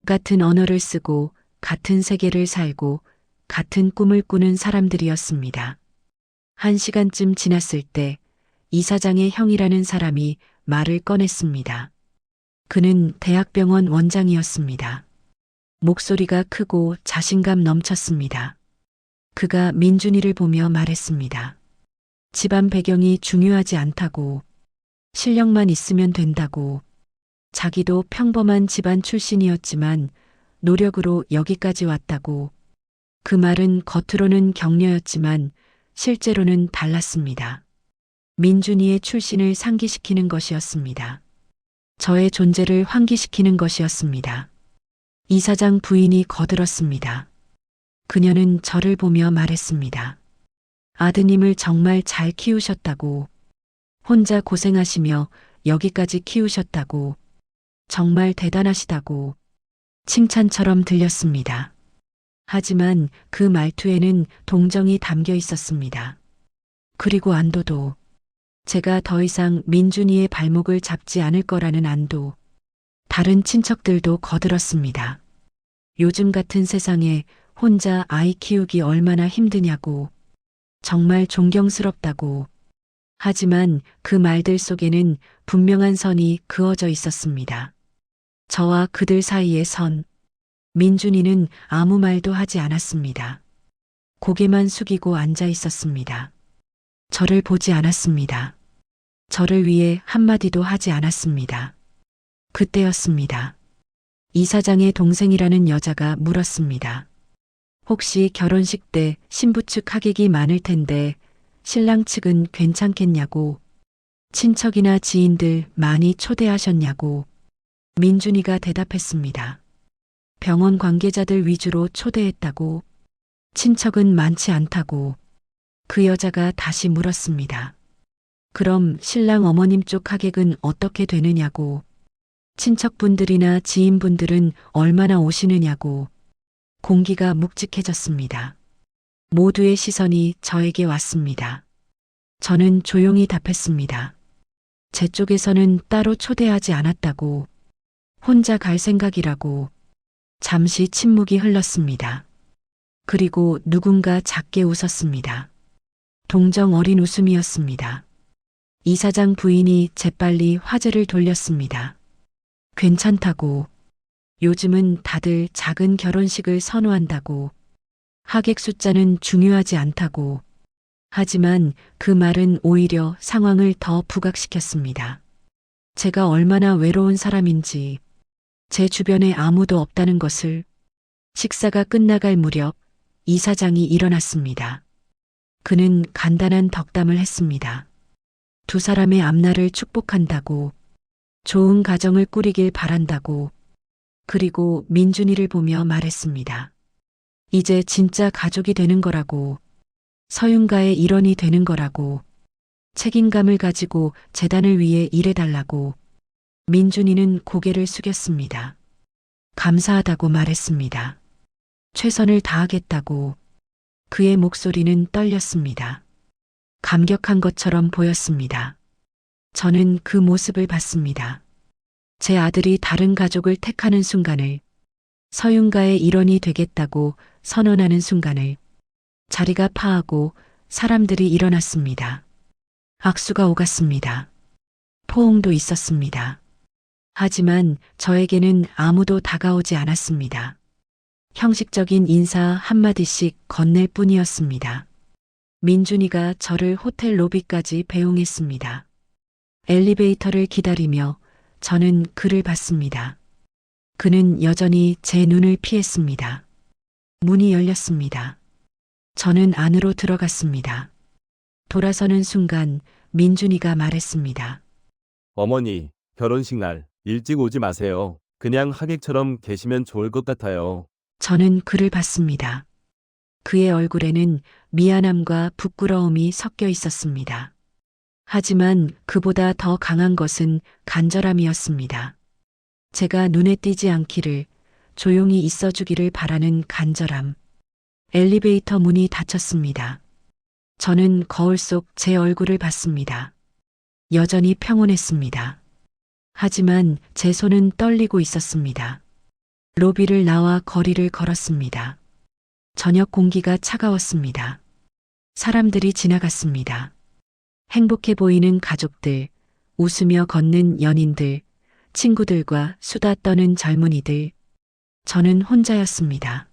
같은 언어를 쓰고 같은 세계를 살고 같은 꿈을 꾸는 사람들이었습니다. 1시간쯤 지났을 때 이사장의 형이라는 사람이 말을 꺼냈습니다. 그는 대학병원 원장이었습니다. 목소리가 크고 자신감 넘쳤습니다. 그가 민준이를 보며 말했습니다. 집안 배경이 중요하지 않다고, 실력만 있으면 된다고. 자기도 평범한 집안 출신이었지만 노력으로 여기까지 왔다고. 그 말은 겉으로는 격려였지만 실제로는 달랐습니다. 민준이의 출신을 상기시키는 것이었습니다. 저의 존재를 환기시키는 것이었습니다. 이사장 부인이 거들었습니다. 그녀는 저를 보며 말했습니다. 아드님을 정말 잘 키우셨다고, 혼자 고생하시며 여기까지 키우셨다고, 정말 대단하시다고 칭찬처럼 들렸습니다. 하지만 그 말투에는 동정이 담겨 있었습니다. 그리고 안도도, 제가 더 이상 민준이의 발목을 잡지 않을 거라는 안도. 다른 친척들도 거들었습니다. 요즘 같은 세상에 혼자 아이 키우기 얼마나 힘드냐고, 정말 존경스럽다고. 하지만 그 말들 속에는 분명한 선이 그어져 있었습니다. 저와 그들 사이의 선. 민준이는 아무 말도 하지 않았습니다. 고개만 숙이고 앉아 있었습니다. 저를 보지 않았습니다. 저를 위해 한마디도 하지 않았습니다. 그때였습니다. 이사장의 동생이라는 여자가 물었습니다. 혹시 결혼식 때 신부 측 하객이 많을 텐데 신랑 측은 괜찮겠냐고, 친척이나 지인들 많이 초대하셨냐고. 민준이가 대답했습니다. 병원 관계자들 위주로 초대했다고, 친척은 많지 않다고. 그 여자가 다시 물었습니다. 그럼 신랑 어머님 쪽 하객은 어떻게 되느냐고, 친척분들이나 지인분들은 얼마나 오시느냐고. 공기가 묵직해졌습니다. 모두의 시선이 저에게 왔습니다. 저는 조용히 답했습니다. 제 쪽에서는 따로 초대하지 않았다고, 혼자 갈 생각이라고. 잠시 침묵이 흘렀습니다. 그리고 누군가 작게 웃었습니다. 동정 어린 웃음이었습니다. 이사장 부인이 재빨리 화제를 돌렸습니다. 괜찮다고. 요즘은 다들 작은 결혼식을 선호한다고. 하객 숫자는 중요하지 않다고. 하지만 그 말은 오히려 상황을 더 부각시켰습니다. 제가 얼마나 외로운 사람인지, 제 주변에 아무도 없다는 것을. 식사가 끝나갈 무렵 이사장이 일어났습니다. 그는 간단한 덕담을 했습니다. 두 사람의 앞날을 축복한다고, 좋은 가정을 꾸리길 바란다고, 그리고 민준이를 보며 말했습니다. 이제 진짜 가족이 되는 거라고, 서윤가의 일원이 되는 거라고, 책임감을 가지고 재단을 위해 일해달라고. 민준이는 고개를 숙였습니다. 감사하다고 말했습니다. 최선을 다하겠다고. 그의 목소리는 떨렸습니다. 감격한 것처럼 보였습니다. 저는 그 모습을 봤습니다. 제 아들이 다른 가족을 택하는 순간을, 서윤가의 일원이 되겠다고 선언하는 순간을. 자리가 파하고 사람들이 일어났습니다. 악수가 오갔습니다. 포옹도 있었습니다. 하지만 저에게는 아무도 다가오지 않았습니다. 형식적인 인사 한마디씩 건넬 뿐이었습니다. 민준이가 저를 호텔 로비까지 배웅했습니다. 엘리베이터를 기다리며 저는 그를 봤습니다. 그는 여전히 제 눈을 피했습니다. 문이 열렸습니다. 저는 안으로 들어갔습니다. 돌아서는 순간 민준이가 말했습니다. 어머니, 결혼식 날 일찍 오지 마세요. 그냥 하객처럼 계시면 좋을 것 같아요. 저는 그를 봤습니다. 그의 얼굴에는 미안함과 부끄러움이 섞여 있었습니다. 하지만 그보다 더 강한 것은 간절함이었습니다. 제가 눈에 띄지 않기를, 조용히 있어주기를 바라는 간절함. 엘리베이터 문이 닫혔습니다. 저는 거울 속 제 얼굴을 봤습니다. 여전히 평온했습니다. 하지만 제 손은 떨리고 있었습니다. 로비를 나와 거리를 걸었습니다. 저녁 공기가 차가웠습니다. 사람들이 지나갔습니다. 행복해 보이는 가족들, 웃으며 걷는 연인들, 친구들과 수다 떠는 젊은이들. 저는 혼자였습니다.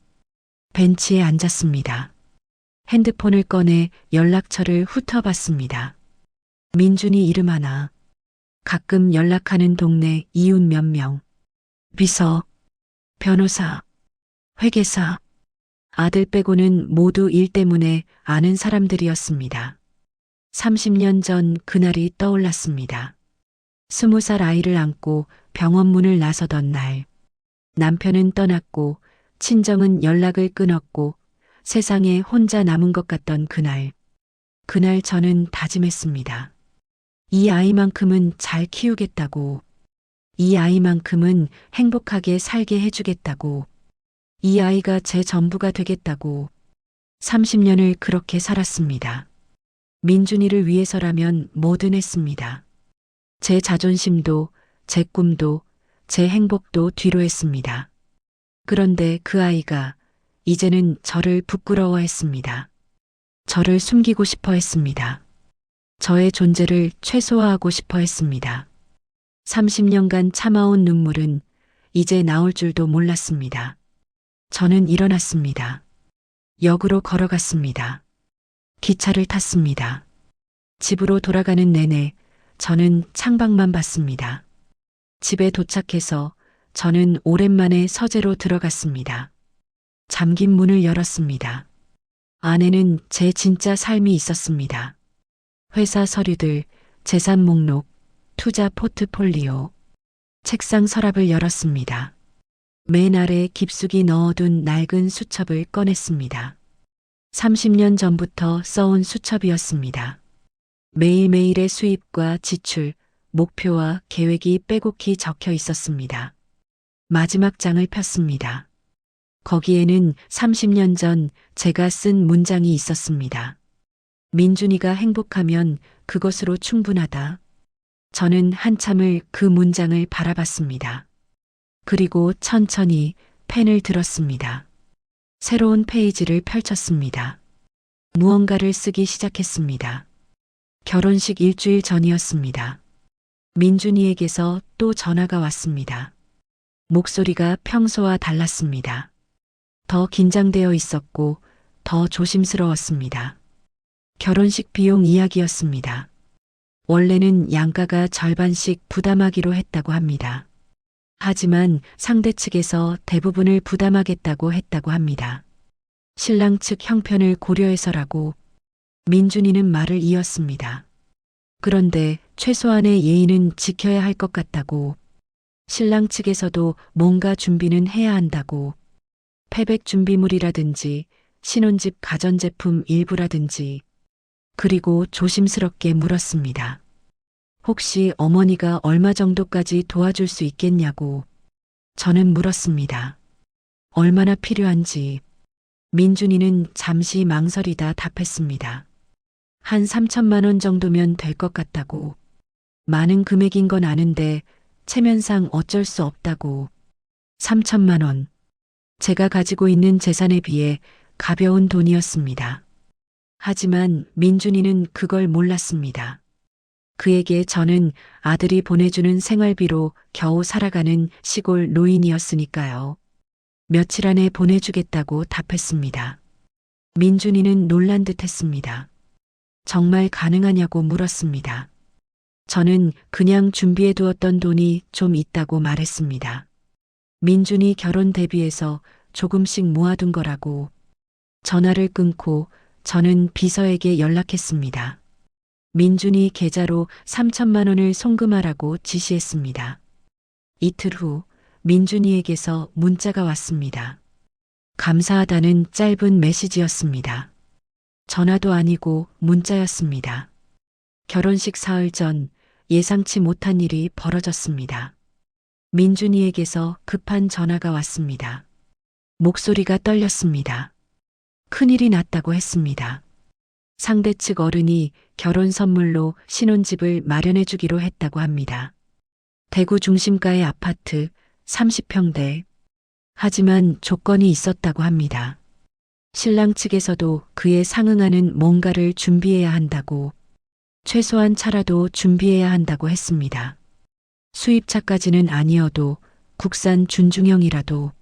벤치에 앉았습니다. 핸드폰을 꺼내 연락처를 훑어봤습니다. 민준이 이름 하나, 가끔 연락하는 동네 이웃 몇 명, 비서, 변호사, 회계사, 아들 빼고는 모두 일 때문에 아는 사람들이었습니다. 30년 전 그날이 떠올랐습니다. 20살 아이를 안고 병원 문을 나서던 날, 남편은 떠났고 친정은 연락을 끊었고 세상에 혼자 남은 것 같던 그날 저는 다짐했습니다. 이 아이만큼은 잘 키우겠다고, 이 아이만큼은 행복하게 살게 해주겠다고, 이 아이가 제 전부가 되겠다고 30년을 그렇게 살았습니다. 민준이를 위해서라면 뭐든 했습니다. 제 자존심도, 제 꿈도, 제 행복도 뒤로 했습니다. 그런데 그 아이가 이제는 저를 부끄러워했습니다. 저를 숨기고 싶어 했습니다. 저의 존재를 최소화하고 싶어 했습니다. 30년간 참아온 눈물은 이제 나올 줄도 몰랐습니다. 저는 일어났습니다. 역으로 걸어갔습니다. 기차를 탔습니다. 집으로 돌아가는 내내 저는 창밖만 봤습니다. 집에 도착해서 저는 오랜만에 서재로 들어갔습니다. 잠긴 문을 열었습니다. 안에는 제 진짜 삶이 있었습니다. 회사 서류들, 재산 목록, 투자 포트폴리오, 책상 서랍을 열었습니다. 맨 아래 깊숙이 넣어둔 낡은 수첩을 꺼냈습니다. 30년 전부터 써온 수첩이었습니다. 매일매일의 수입과 지출, 목표와 계획이 빼곡히 적혀 있었습니다. 마지막 장을 폈습니다. 거기에는 30년 전 제가 쓴 문장이 있었습니다. 민준이가 행복하면 그것으로 충분하다. 저는 한참을 그 문장을 바라봤습니다. 그리고 천천히 펜을 들었습니다. 새로운 페이지를 펼쳤습니다. 무언가를 쓰기 시작했습니다. 결혼식 일주일 전이었습니다. 민준이에게서 또 전화가 왔습니다. 목소리가 평소와 달랐습니다. 더 긴장되어 있었고 더 조심스러웠습니다. 결혼식 비용 이야기였습니다. 원래는 양가가 절반씩 부담하기로 했다고 합니다. 하지만 상대 측에서 대부분을 부담하겠다고 했다고 합니다. 신랑 측 형편을 고려해서라고 민준이는 말을 이었습니다. 그런데 최소한의 예의는 지켜야 할 것 같다고, 신랑 측에서도 뭔가 준비는 해야 한다고, 패백 준비물이라든지 신혼집 가전제품 일부라든지, 그리고 조심스럽게 물었습니다. 혹시 어머니가 얼마 정도까지 도와줄 수 있겠냐고. 저는 물었습니다. 얼마나 필요한지. 민준이는 잠시 망설이다 답했습니다. 한 3천만 원 정도면 될 것 같다고. 많은 금액인 건 아는데 체면상 어쩔 수 없다고. 3천만 원. 제가 가지고 있는 재산에 비해 가벼운 돈이었습니다. 하지만 민준이는 그걸 몰랐습니다. 그에게 저는 아들이 보내주는 생활비로 겨우 살아가는 시골 노인이었으니까요. 며칠 안에 보내주겠다고 답했습니다. 민준이는 놀란 듯 했습니다. 정말 가능하냐고 물었습니다. 저는 그냥 준비해 두었던 돈이 좀 있다고 말했습니다. 민준이 결혼 대비해서 조금씩 모아둔 거라고. 전화를 끊고 저는 비서에게 연락했습니다. 민준이 계좌로 3천만 원을 송금하라고 지시했습니다. 이틀 후 민준이에게서 문자가 왔습니다. 감사하다는 짧은 메시지였습니다. 전화도 아니고 문자였습니다. 결혼식 사흘 전 예상치 못한 일이 벌어졌습니다. 민준이에게서 급한 전화가 왔습니다. 목소리가 떨렸습니다. 큰일이 났다고 했습니다. 상대 측 어른이 결혼 선물로 신혼집을 마련해 주기로 했다고 합니다. 대구 중심가의 아파트 30평대. 하지만 조건이 있었다고 합니다. 신랑 측에서도 그에 상응하는 뭔가를 준비해야 한다고, 최소한 차라도 준비해야 한다고 했습니다. 수입차까지는 아니어도 국산 준중형이라도,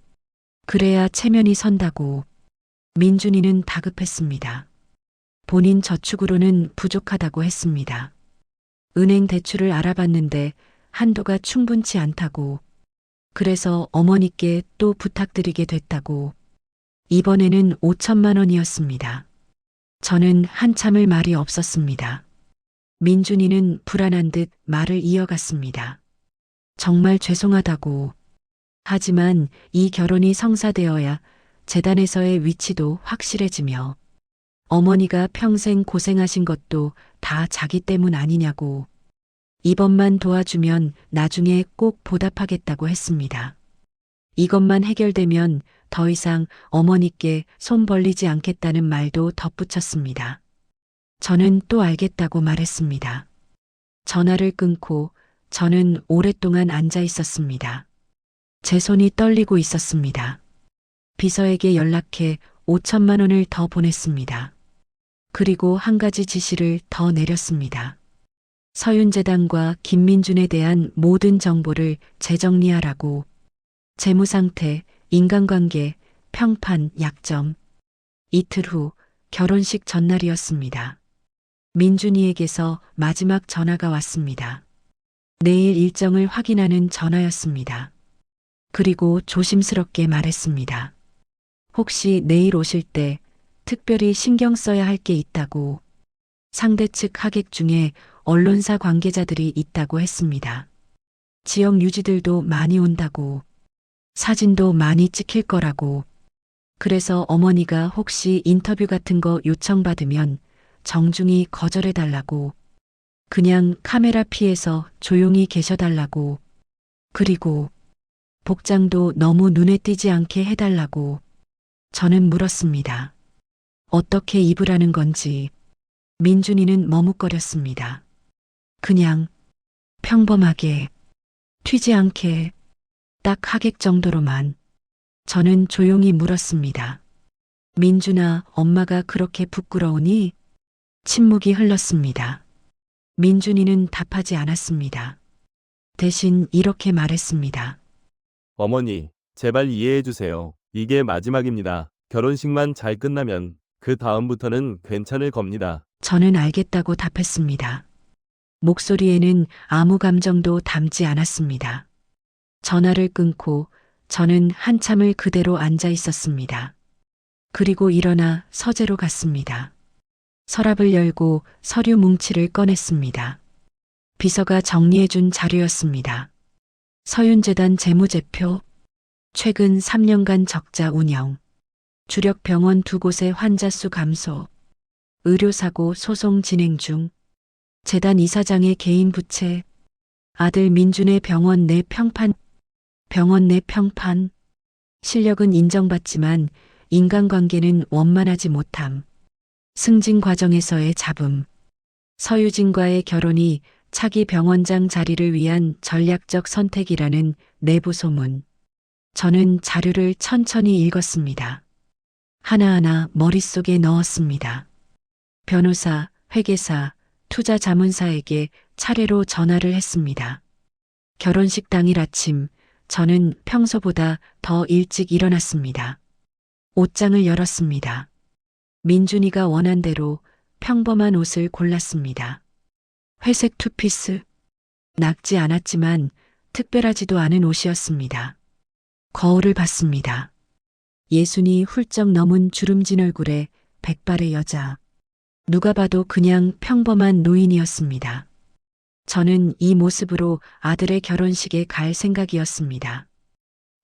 그래야 체면이 선다고. 민준이는 다급했습니다. 본인 저축으로는 부족하다고 했습니다. 은행 대출을 알아봤는데 한도가 충분치 않다고. 그래서 어머니께 또 부탁드리게 됐다고. 이번에는 5천만 원이었습니다. 저는 한참을 말이 없었습니다. 민준이는 불안한 듯 말을 이어갔습니다. 정말 죄송하다고. 하지만 이 결혼이 성사되어야 재단에서의 위치도 확실해지며 어머니가 평생 고생하신 것도 다 자기 때문 아니냐고. 이번만 도와주면 나중에 꼭 보답하겠다고 했습니다. 이것만 해결되면 더 이상 어머니께 손 벌리지 않겠다는 말도 덧붙였습니다. 저는 또 알겠다고 말했습니다. 전화를 끊고 저는 오랫동안 앉아 있었습니다. 제 손이 떨리고 있었습니다. 비서에게 연락해 5천만 원을 더 보냈습니다. 그리고 한 가지 지시를 더 내렸습니다. 서윤재단과 김민준에 대한 모든 정보를 재정리하라고. 재무 상태, 인간관계, 평판, 약점. 이틀 후 결혼식 전날이었습니다. 민준이에게서 마지막 전화가 왔습니다. 내일 일정을 확인하는 전화였습니다. 그리고 조심스럽게 말했습니다. 혹시 내일 오실 때 특별히 신경 써야 할 게 있다고. 상대 측 하객 중에 언론사 관계자들이 있다고 했습니다. 지역 유지들도 많이 온다고. 사진도 많이 찍힐 거라고. 그래서 어머니가 혹시 인터뷰 같은 거 요청받으면 정중히 거절해달라고. 그냥 카메라 피해서 조용히 계셔달라고. 그리고 복장도 너무 눈에 띄지 않게 해달라고. 저는 물었습니다. 어떻게 입으라는 건지. 민준이는 머뭇거렸습니다. 그냥 평범하게, 튀지 않게, 딱 하객 정도로만. 저는 조용히 물었습니다. 민준아, 엄마가 그렇게 부끄러우니? 침묵이 흘렀습니다. 민준이는 답하지 않았습니다. 대신 이렇게 말했습니다. 어머니, 제발 이해해 주세요. 이게 마지막입니다. 결혼식만 잘 끝나면 그 다음부터는 괜찮을 겁니다. 저는 알겠다고 답했습니다. 목소리에는 아무 감정도 담지 않았습니다. 전화를 끊고 저는 한참을 그대로 앉아 있었습니다. 그리고 일어나 서재로 갔습니다. 서랍을 열고 서류 뭉치를 꺼냈습니다. 비서가 정리해준 자료였습니다. 서윤재단 재무제표, 최근 3년간 적자 운영, 주력 병원 2곳의 환자 수 감소, 의료사고 소송 진행 중, 재단 이사장의 개인 부채, 아들 민준의 병원 내 평판, 실력은 인정받지만 인간관계는 원만하지 못함, 승진 과정에서의 잡음, 서유진과의 결혼이 차기 병원장 자리를 위한 전략적 선택이라는 내부 소문. 저는 자료를 천천히 읽었습니다. 하나하나 머릿속에 넣었습니다. 변호사, 회계사, 투자 자문사에게 차례로 전화를 했습니다. 결혼식 당일 아침, 저는 평소보다 더 일찍 일어났습니다. 옷장을 열었습니다. 민준이가 원한 대로 평범한 옷을 골랐습니다. 회색 투피스. 낡지 않았지만 특별하지도 않은 옷이었습니다. 거울을 봤습니다. 예순이 훌쩍 넘은 주름진 얼굴에 백발의 여자. 누가 봐도 그냥 평범한 노인이었습니다. 저는 이 모습으로 아들의 결혼식에 갈 생각이었습니다.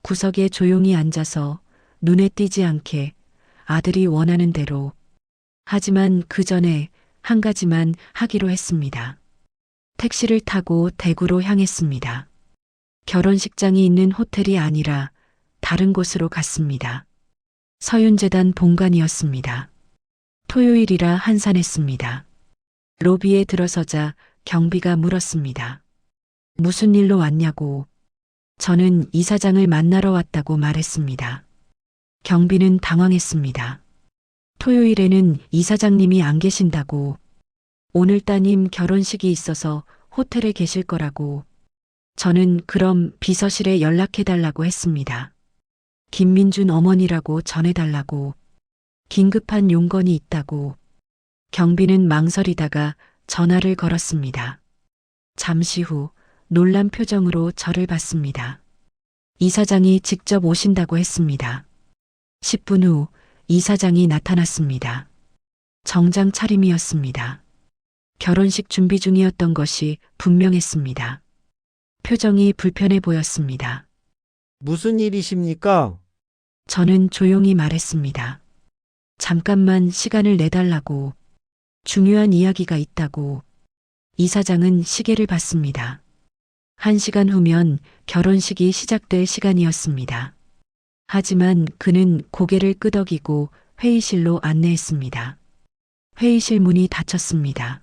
구석에 조용히 앉아서 눈에 띄지 않게 아들이 원하는 대로. 하지만 그 전에 한 가지만 하기로 했습니다. 택시를 타고 대구로 향했습니다. 결혼식장이 있는 호텔이 아니라 다른 곳으로 갔습니다. 서윤재단 본관이었습니다. 토요일이라 한산했습니다. 로비에 들어서자 경비가 물었습니다. 무슨 일로 왔냐고. 저는 이사장을 만나러 왔다고 말했습니다. 경비는 당황했습니다. 토요일에는 이사장님이 안 계신다고. 오늘 따님 결혼식이 있어서 호텔에 계실 거라고. 저는 그럼 비서실에 연락해달라고 했습니다. 김민준 어머니라고 전해달라고. 긴급한 용건이 있다고. 경비는 망설이다가 전화를 걸었습니다. 잠시 후 놀란 표정으로 저를 봤습니다. 이사장이 직접 오신다고 했습니다. 10분 후 이사장이 나타났습니다. 정장 차림이었습니다. 결혼식 준비 중이었던 것이 분명했습니다. 표정이 불편해 보였습니다. 무슨 일이십니까? 저는 조용히 말했습니다. 잠깐만 시간을 내달라고. 중요한 이야기가 있다고. 이사장은 시계를 봤습니다. 1시간 후면 결혼식이 시작될 시간이었습니다. 하지만 그는 고개를 끄덕이고 회의실로 안내했습니다. 회의실 문이 닫혔습니다.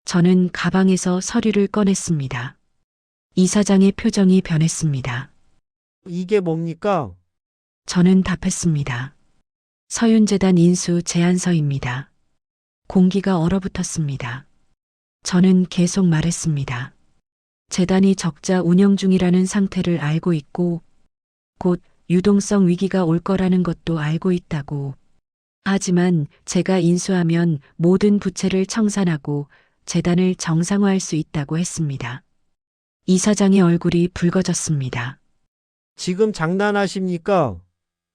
저는 가방에서 서류를 꺼냈습니다. 이사장의 표정이 변했습니다. 이게 뭡니까? 저는 답했습니다. 서윤재단 인수 제안서입니다. 공기가 얼어붙었습니다. 저는 계속 말했습니다. 재단이 적자 운영 중이라는 상태를 알고 있고 곧 유동성 위기가 올 거라는 것도 알고 있다고. 하지만 제가 인수하면 모든 부채를 청산하고 재단을 정상화할 수 있다고 했습니다. 이사장의 얼굴이 붉어졌습니다. 지금 장난하십니까?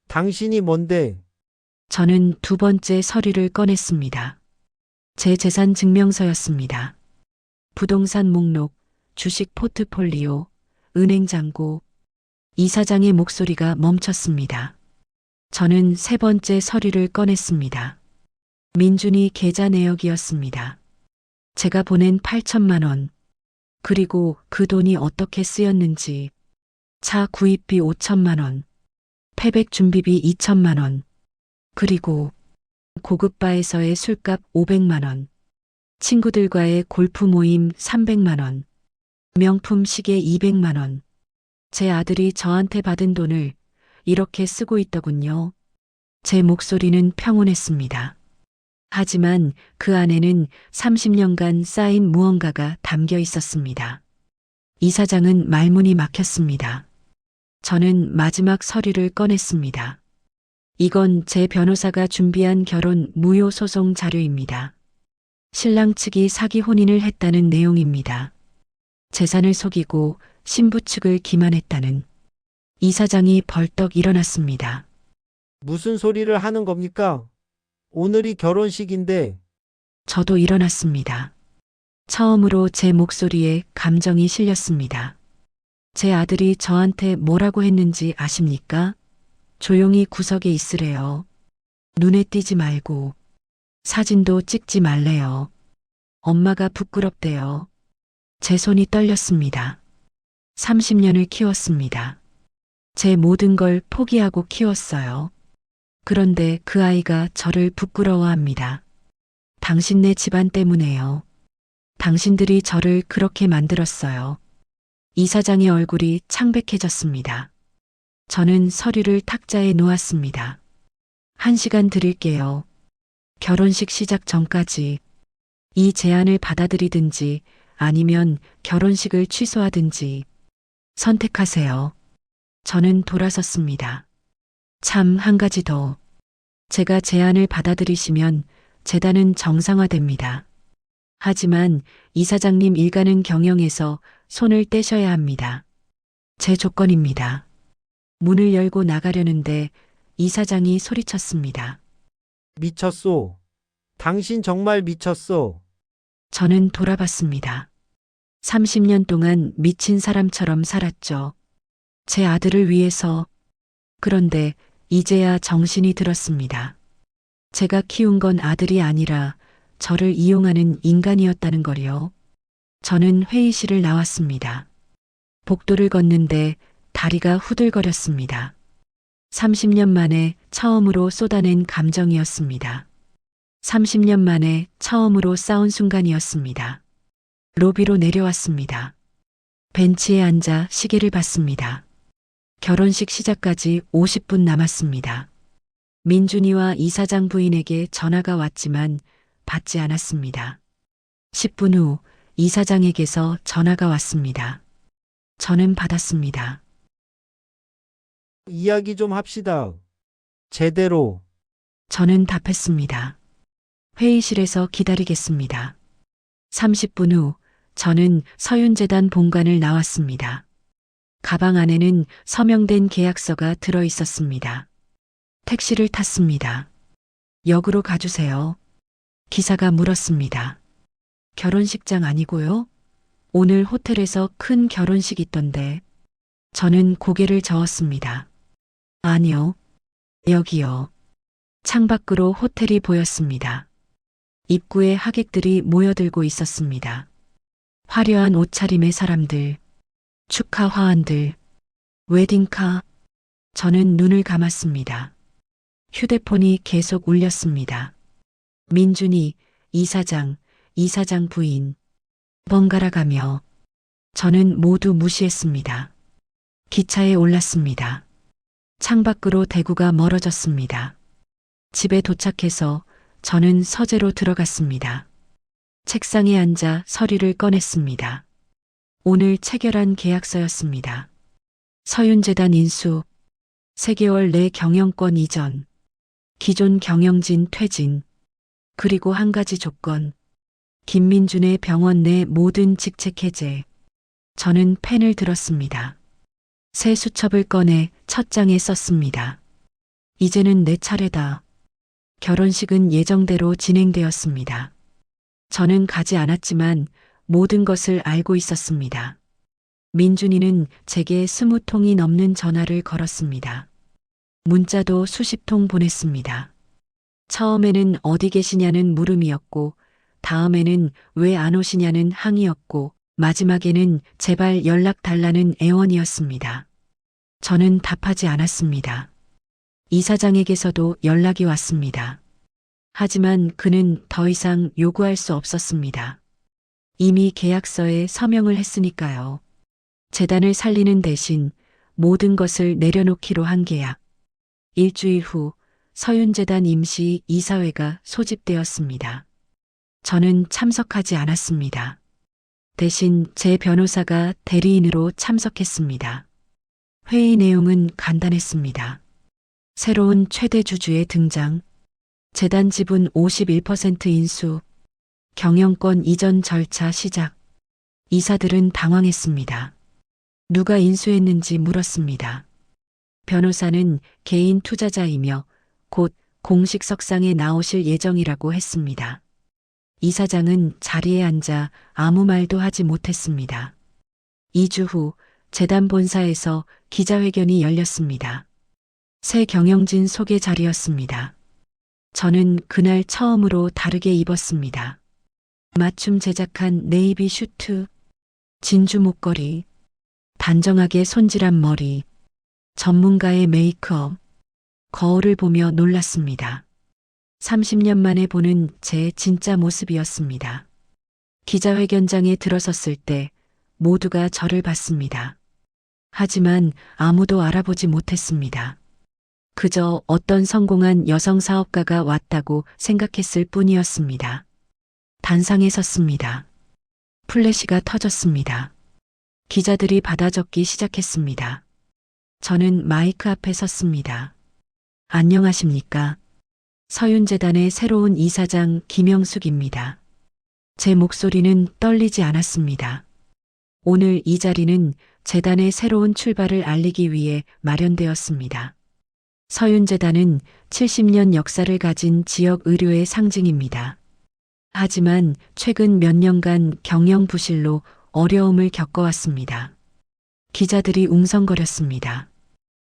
당신이 뭔데? 저는 두 번째 서류를 꺼냈습니다. 제 재산 증명서였습니다. 부동산 목록, 주식 포트폴리오, 은행 잔고. 이사장의 목소리가 멈췄습니다. 저는 세 번째 서류를 꺼냈습니다. 민준이 계좌 내역이었습니다. 제가 보낸 8천만 원, 그리고 그 돈이 어떻게 쓰였는지, 차 구입비 5천만 원, 패백 준비비 2천만 원, 그리고 고급바에서의 술값 500만 원, 친구들과의 골프 모임 300만 원, 명품 시계 200만 원. 제 아들이 저한테 받은 돈을 이렇게 쓰고 있더군요. 제 목소리는 평온했습니다. 하지만 그 안에는 30년간 쌓인 무언가가 담겨 있었습니다. 이사장은 말문이 막혔습니다. 저는 마지막 서류를 꺼냈습니다. 이건 제 변호사가 준비한 결혼 무효 소송 자료입니다. 신랑 측이 사기 혼인을 했다는 내용입니다. 재산을 속이고 신부 측을 기만했다는. 이사장이 벌떡 일어났습니다. 무슨 소리를 하는 겁니까? 오늘이 결혼식인데. 저도 일어났습니다. 처음으로 제 목소리에 감정이 실렸습니다. 제 아들이 저한테 뭐라고 했는지 아십니까? 조용히 구석에 있으래요. 눈에 띄지 말고. 사진도 찍지 말래요. 엄마가 부끄럽대요. 제 손이 떨렸습니다. 30년을 키웠습니다. 제 모든 걸 포기하고 키웠어요. 그런데 그 아이가 저를 부끄러워합니다. 당신네 집안 때문에요. 당신들이 저를 그렇게 만들었어요. 이사장의 얼굴이 창백해졌습니다. 저는 서류를 탁자에 놓았습니다. 1시간 드릴게요. 결혼식 시작 전까지. 이 제안을 받아들이든지 아니면 결혼식을 취소하든지 선택하세요. 저는 돌아섰습니다. 참, 한 가지 더. 제가 제안을 받아들이시면 재단은 정상화됩니다. 하지만 이사장님 일가는 경영에서 손을 떼셔야 합니다. 제 조건입니다. 문을 열고 나가려는데 이사장이 소리쳤습니다. 미쳤소. 당신 정말 미쳤소. 저는 돌아봤습니다. 30년 동안 미친 사람처럼 살았죠. 제 아들을 위해서. 그런데 이제야 정신이 들었습니다. 제가 키운 건 아들이 아니라 저를 이용하는 인간이었다는 걸요. 저는 회의실을 나왔습니다. 복도를 걷는데 다리가 후들거렸습니다. 30년 만에 처음으로 쏟아낸 감정이었습니다. 30년 만에 처음으로 싸운 순간이었습니다. 로비로 내려왔습니다. 벤치에 앉아 시계를 봤습니다. 결혼식 시작까지 50분 남았습니다. 민준이와 이사장 부인에게 전화가 왔지만 받지 않았습니다. 10분 후 이사장에게서 전화가 왔습니다. 저는 받았습니다. 이야기 좀 합시다. 제대로. 저는 답했습니다. 회의실에서 기다리겠습니다. 30분 후 저는 서윤재단 본관을 나왔습니다. 가방 안에는 서명된 계약서가 들어 있었습니다. 택시를 탔습니다. 역으로 가주세요. 기사가 물었습니다. 결혼식장 아니고요? 오늘 호텔에서 큰 결혼식 있던데. 저는 고개를 저었습니다. 아니요. 여기요. 창밖으로 호텔이 보였습니다. 입구에 하객들이 모여들고 있었습니다. 화려한 옷차림의 사람들, 축하 화환들, 웨딩카. 저는 눈을 감았습니다. 휴대폰이 계속 울렸습니다. 민준이, 이사장 부인. 번갈아 가며. 저는 모두 무시했습니다. 기차에 올랐습니다. 창밖으로 대구가 멀어졌습니다. 집에 도착해서 저는 서재로 들어갔습니다. 책상에 앉아 서류를 꺼냈습니다. 오늘 체결한 계약서였습니다. 서윤재단 인수, 3개월 내 경영권 이전, 기존 경영진 퇴진, 그리고 한 가지 조건, 김민준의 병원 내 모든 직책 해제. 저는 펜을 들었습니다. 새 수첩을 꺼내 첫 장에 썼습니다. 이제는 내 차례다. 결혼식은 예정대로 진행되었습니다. 저는 가지 않았지만 모든 것을 알고 있었습니다. 민준이는 제게 20통이 넘는 전화를 걸었습니다. 문자도 수십 통 보냈습니다. 처음에는 어디 계시냐는 물음이었고, 다음에는 왜 안 오시냐는 항의였고, 마지막에는 제발 연락 달라는 애원이었습니다. 저는 답하지 않았습니다. 이사장에게서도 연락이 왔습니다. 하지만 그는 더 이상 요구할 수 없었습니다. 이미 계약서에 서명을 했으니까요. 재단을 살리는 대신 모든 것을 내려놓기로 한 계약. 일주일 후 서윤재단 임시 이사회가 소집되었습니다. 저는 참석하지 않았습니다. 대신 제 변호사가 대리인으로 참석했습니다. 회의 내용은 간단했습니다. 새로운 최대 주주의 등장, 재단 지분 51% 인수, 경영권 이전 절차 시작. 이사들은 당황했습니다. 누가 인수했는지 물었습니다. 변호사는 개인 투자자이며 곧 공식 석상에 나오실 예정이라고 했습니다. 이사장은 자리에 앉아 아무 말도 하지 못했습니다. 2주 후 재단 본사에서 기자회견이 열렸습니다. 새 경영진 소개 자리였습니다. 저는 그날 처음으로 다르게 입었습니다. 맞춤 제작한 네이비 슈트, 진주 목걸이, 단정하게 손질한 머리, 전문가의 메이크업, 거울을 보며 놀랐습니다. 30년 만에 보는 제 진짜 모습이었습니다. 기자회견장에 들어섰을 때 모두가 저를 봤습니다. 하지만 아무도 알아보지 못했습니다. 그저 어떤 성공한 여성 사업가가 왔다고 생각했을 뿐이었습니다. 단상에 섰습니다. 플래시가 터졌습니다. 기자들이 받아 적기 시작했습니다. 저는 마이크 앞에 섰습니다. 안녕하십니까? 서윤재단의 새로운 이사장 김영숙입니다. 제 목소리는 떨리지 않았습니다. 오늘 이 자리는 재단의 새로운 출발을 알리기 위해 마련되었습니다. 서윤재단은 70년 역사를 가진 지역 의료의 상징입니다. 하지만 최근 몇 년간 경영 부실로 어려움을 겪어왔습니다. 기자들이 웅성거렸습니다.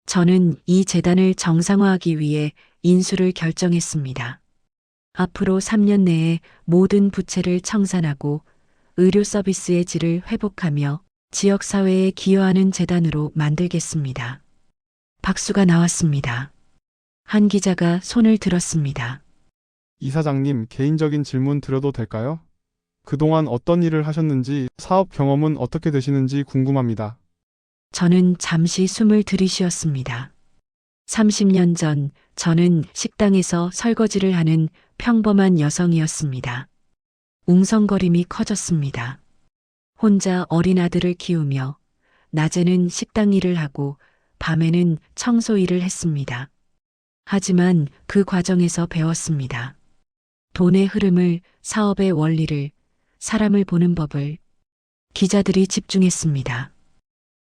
저는 이 재단을 정상화하기 위해 인수를 결정했습니다. 앞으로 3년 내에 모든 부채를 청산하고 의료 서비스의 질을 회복하며 지역사회에 기여하는 재단으로 만들겠습니다. 박수가 나왔습니다. 한 기자가 손을 들었습니다. 이사장님, 개인적인 질문 드려도 될까요? 그동안 어떤 일을 하셨는지, 사업 경험은 어떻게 되시는지 궁금합니다. 저는 잠시 숨을 들이쉬었습니다. 30년 전 저는 식당에서 설거지를 하는 평범한 여성이었습니다. 웅성거림이 커졌습니다. 혼자 어린 아들을 키우며 낮에는 식당 일을 하고 밤에는 청소 일을 했습니다. 하지만 그 과정에서 배웠습니다. 돈의 흐름을, 사업의 원리를, 사람을 보는 법을. 기자들이 집중했습니다.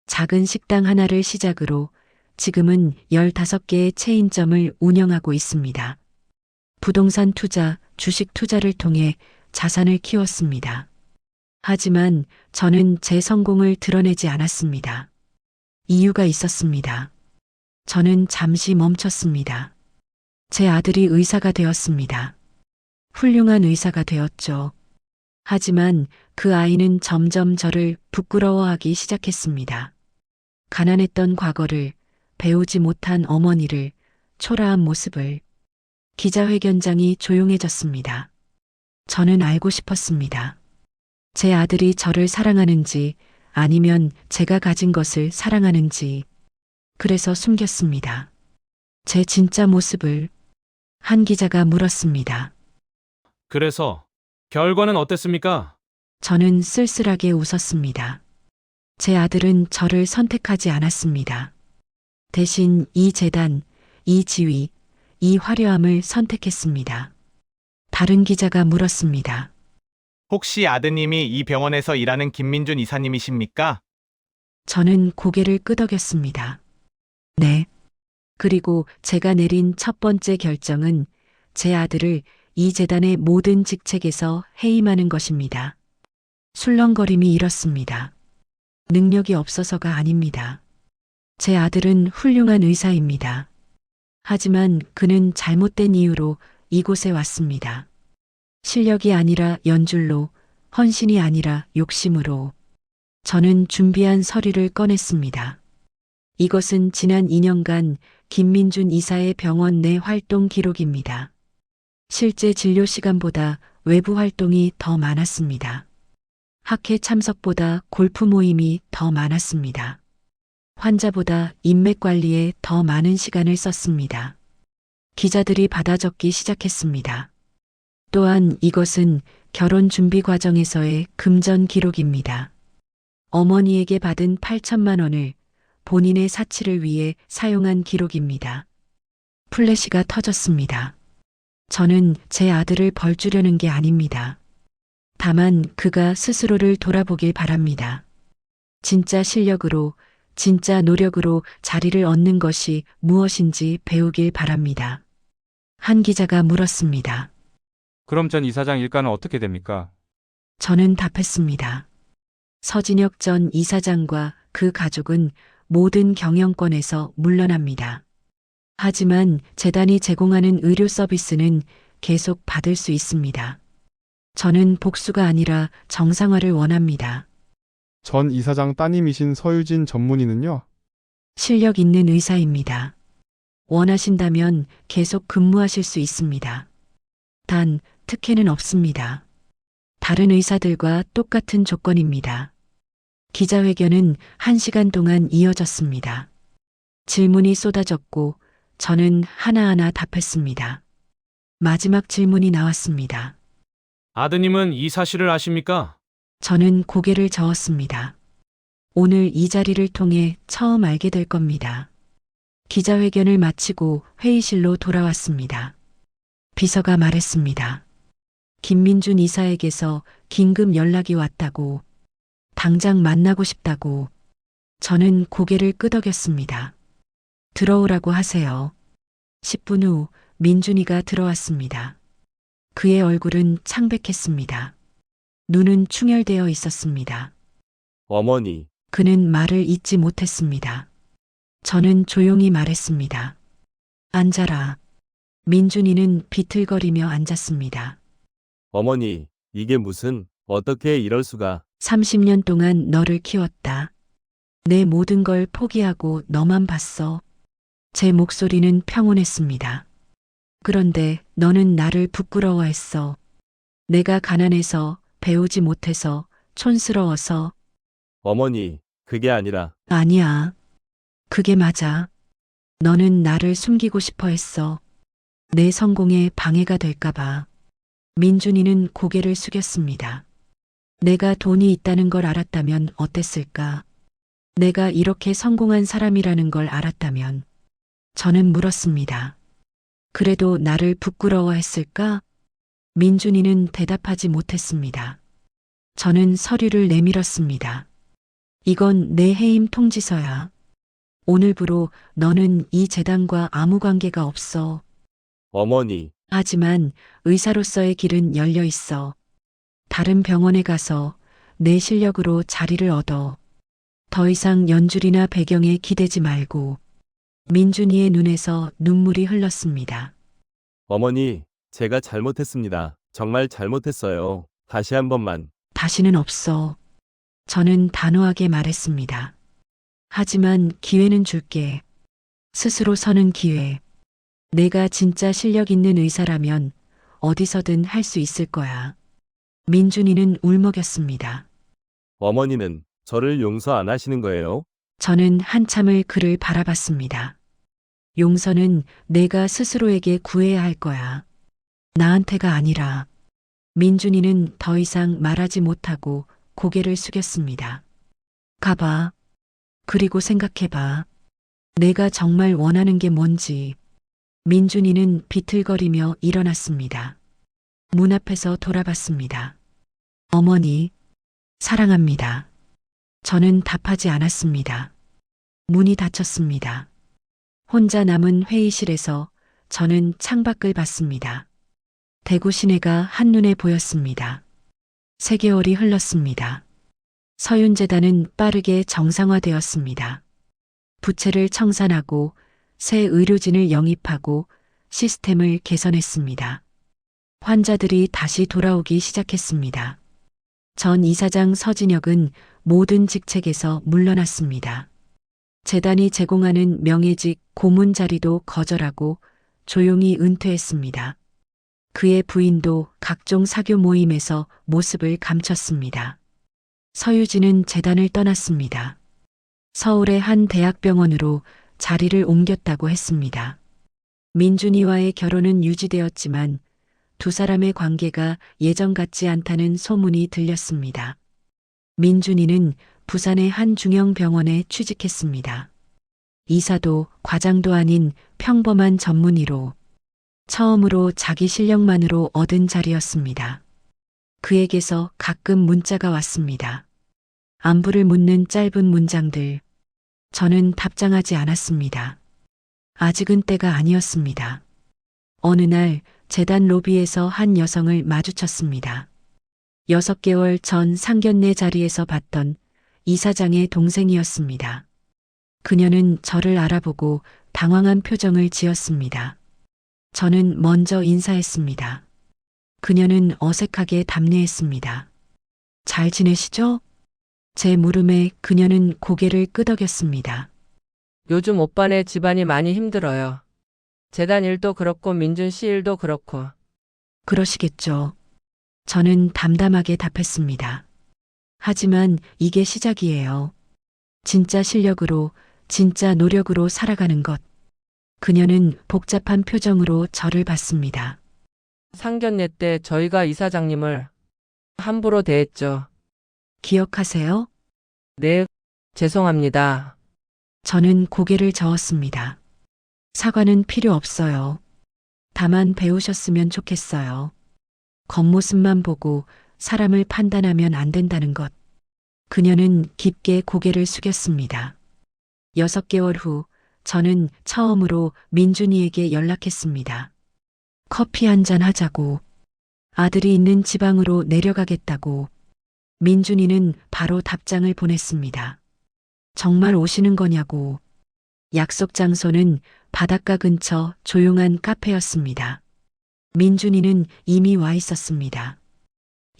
작은 식당 하나를 시작으로 지금은 15개의 체인점을 운영하고 있습니다. 부동산 투자, 주식 투자를 통해 자산을 키웠습니다. 하지만 저는 제 성공을 드러내지 않았습니다. 이유가 있었습니다. 저는 잠시 멈췄습니다. 제 아들이 의사가 되었습니다. 훌륭한 의사가 되었죠. 하지만 그 아이는 점점 저를 부끄러워하기 시작했습니다. 가난했던 과거를, 배우지 못한 어머니를, 초라한 모습을. 기자회견장이 조용해졌습니다. 저는 알고 싶었습니다. 제 아들이 저를 사랑하는지 아니면 제가 가진 것을 사랑하는지. 그래서 숨겼습니다. 제 진짜 모습을. 한 기자가 물었습니다. 그래서 결과는 어땠습니까? 저는 쓸쓸하게 웃었습니다. 제 아들은 저를 선택하지 않았습니다. 대신 이 재단, 이 지위, 이 화려함을 선택했습니다. 다른 기자가 물었습니다. 혹시 아드님이 이 병원에서 일하는 김민준 이사님이십니까? 저는 고개를 끄덕였습니다. 네. 그리고 제가 내린 첫 번째 결정은 제 아들을 이 재단의 모든 직책에서 해임하는 것입니다. 술렁거림이 이렇습니다. 능력이 없어서가 아닙니다. 제 아들은 훌륭한 의사입니다. 하지만 그는 잘못된 이유로 이곳에 왔습니다. 실력이 아니라 연줄로, 헌신이 아니라 욕심으로. 저는 준비한 서류를 꺼냈습니다. 이것은 지난 2년간 김민준 이사의 병원 내 활동 기록입니다. 실제 진료 시간보다 외부 활동이 더 많았습니다. 학회 참석보다 골프 모임이 더 많았습니다. 환자보다 인맥 관리에 더 많은 시간을 썼습니다. 기자들이 받아 적기 시작했습니다. 또한 이것은 결혼 준비 과정에서의 금전 기록입니다. 어머니에게 받은 8천만 원을 본인의 사치를 위해 사용한 기록입니다. 플래시가 터졌습니다. 저는 제 아들을 벌주려는 게 아닙니다. 다만 그가 스스로를 돌아보길 바랍니다. 진짜 실력으로, 진짜 노력으로 자리를 얻는 것이 무엇인지 배우길 바랍니다. 한 기자가 물었습니다. 그럼 전 이사장 일가는 어떻게 됩니까? 저는 답했습니다. 서진혁 전 이사장과 그 가족은 모든 경영권에서 물러납니다. 하지만 재단이 제공하는 의료 서비스는 계속 받을 수 있습니다. 저는 복수가 아니라 정상화를 원합니다. 전 이사장 따님이신 서유진 전문의는요? 실력 있는 의사입니다. 원하신다면 계속 근무하실 수 있습니다. 단, 특혜는 없습니다. 다른 의사들과 똑같은 조건입니다. 기자회견은 1시간 동안 이어졌습니다. 질문이 쏟아졌고 저는 하나하나 답했습니다. 마지막 질문이 나왔습니다. 아드님은 이 사실을 아십니까? 저는 고개를 저었습니다. 오늘 이 자리를 통해 처음 알게 될 겁니다. 기자회견을 마치고 회의실로 돌아왔습니다. 비서가 말했습니다. 김민준 이사에게서 긴급 연락이 왔다고. 당장 만나고 싶다고. 저는 고개를 끄덕였습니다. 들어오라고 하세요. 10분 후 민준이가 들어왔습니다. 그의 얼굴은 창백했습니다. 눈은 충혈되어 있었습니다. 어머니, 그는 말을 잇지 못했습니다. 저는 조용히 말했습니다. 앉아라. 민준이는 비틀거리며 앉았습니다. 어머니, 이게 무슨, 어떻게 이럴 수가. 30년 동안 너를 키웠다. 내 모든 걸 포기하고 너만 봤어. 제 목소리는 평온했습니다. 그런데 너는 나를 부끄러워했어. 내가 가난해서, 배우지 못해서, 촌스러워서. 어머니, 그게 아니라. 아니야. 그게 맞아. 너는 나를 숨기고 싶어 했어. 내 성공에 방해가 될까봐. 민준이는 고개를 숙였습니다. 내가 돈이 있다는 걸 알았다면 어땠을까? 내가 이렇게 성공한 사람이라는 걸 알았다면. 저는 물었습니다. 그래도 나를 부끄러워했을까? 민준이는 대답하지 못했습니다. 저는 서류를 내밀었습니다. 이건 내 해임 통지서야. 오늘부로 너는 이 재단과 아무 관계가 없어. 어머니, 하지만 의사로서의 길은 열려 있어. 다른 병원에 가서 내 실력으로 자리를 얻어. 더 이상 연줄이나 배경에 기대지 말고. 민준이의 눈에서 눈물이 흘렀습니다. 어머니, 제가 잘못했습니다. 정말 잘못했어요. 다시 한 번만. 다시는 없어. 저는 단호하게 말했습니다. 하지만 기회는 줄게. 스스로 서는 기회. 내가 진짜 실력 있는 의사라면 어디서든 할 수 있을 거야. 민준이는 울먹였습니다. 어머니는 저를 용서 안 하시는 거예요? 저는 한참을 그를 바라봤습니다. 용서는 내가 스스로에게 구해야 할 거야. 나한테가 아니라. 민준이는 더 이상 말하지 못하고 고개를 숙였습니다. 가봐. 그리고 생각해봐. 내가 정말 원하는 게 뭔지. 민준이는 비틀거리며 일어났습니다. 문 앞에서 돌아봤습니다. 어머니, 사랑합니다. 저는 답하지 않았습니다. 문이 닫혔습니다. 혼자 남은 회의실에서 저는 창밖을 봤습니다. 대구 시내가 한눈에 보였습니다. 3개월이 흘렀습니다. 서윤재단은 빠르게 정상화되었습니다. 부채를 청산하고 새 의료진을 영입하고 시스템을 개선했습니다. 환자들이 다시 돌아오기 시작했습니다. 전 이사장 서진혁은 모든 직책에서 물러났습니다. 재단이 제공하는 명예직 고문 자리도 거절하고 조용히 은퇴했습니다. 그의 부인도 각종 사교 모임에서 모습을 감췄습니다. 서유진은 재단을 떠났습니다. 서울의 한 대학병원으로 자리를 옮겼다고 했습니다. 민준이와의 결혼은 유지되었지만 두 사람의 관계가 예전 같지 않다는 소문이 들렸습니다. 민준이는 부산의 한 중형병원에 취직했습니다. 이사도 과장도 아닌 평범한 전문의로 처음으로 자기 실력만으로 얻은 자리였습니다. 그에게서 가끔 문자가 왔습니다. 안부를 묻는 짧은 문장들. 저는 답장하지 않았습니다. 아직은 때가 아니었습니다. 어느 날 재단 로비에서 한 여성을 마주쳤습니다. 6개월 전 상견례 자리에서 봤던 이사장의 동생이었습니다. 그녀는 저를 알아보고 당황한 표정을 지었습니다. 저는 먼저 인사했습니다. 그녀는 어색하게 답례했습니다. 잘 지내시죠? 제 물음에 그녀는 고개를 끄덕였습니다. 요즘 오빠네 집안이 많이 힘들어요. 재단 일도 그렇고 민준 씨 일도 그렇고. 그러시겠죠. 저는 담담하게 답했습니다. 하지만 이게 시작이에요. 진짜 실력으로, 진짜 노력으로 살아가는 것. 그녀는 복잡한 표정으로 저를 봤습니다. 상견례 때 저희가 이사장님을 함부로 대했죠. 기억하세요? 네, 죄송합니다. 저는 고개를 저었습니다. 사과는 필요 없어요. 다만 배우셨으면 좋겠어요. 겉모습만 보고 사람을 판단하면 안 된다는 것. 그녀는 깊게 고개를 숙였습니다. 6개월 후 저는 처음으로 민준이에게 연락했습니다. 커피 한잔 하자고. 아들이 있는 지방으로 내려가겠다고. 민준이는 바로 답장을 보냈습니다. 정말 오시는 거냐고. 약속 장소는 바닷가 근처 조용한 카페였습니다. 민준이는 이미 와 있었습니다.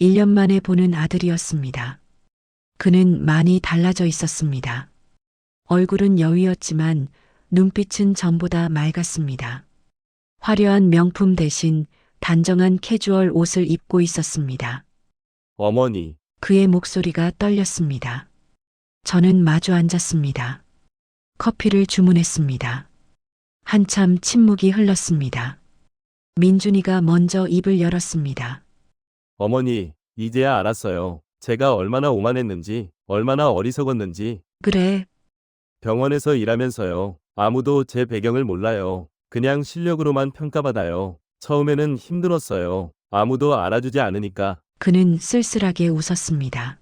1년 만에 보는 아들이었습니다. 그는 많이 달라져 있었습니다. 얼굴은 여위였지만 눈빛은 전보다 맑았습니다. 화려한 명품 대신 단정한 캐주얼 옷을 입고 있었습니다. 어머니, 그의 목소리가 떨렸습니다. 저는 마주 앉았습니다. 커피를 주문했습니다. 한참 침묵이 흘렀습니다. 민준이가 먼저 입을 열었습니다. 어머니, 이제야 알았어요. 제가 얼마나 오만했는지, 얼마나 어리석었는지. 그래, 병원에서 일하면서요. 아무도 제 배경을 몰라요. 그냥 실력으로만 평가받아요. 처음에는 힘들었어요. 아무도 알아주지 않으니까. 그는 쓸쓸하게 웃었습니다.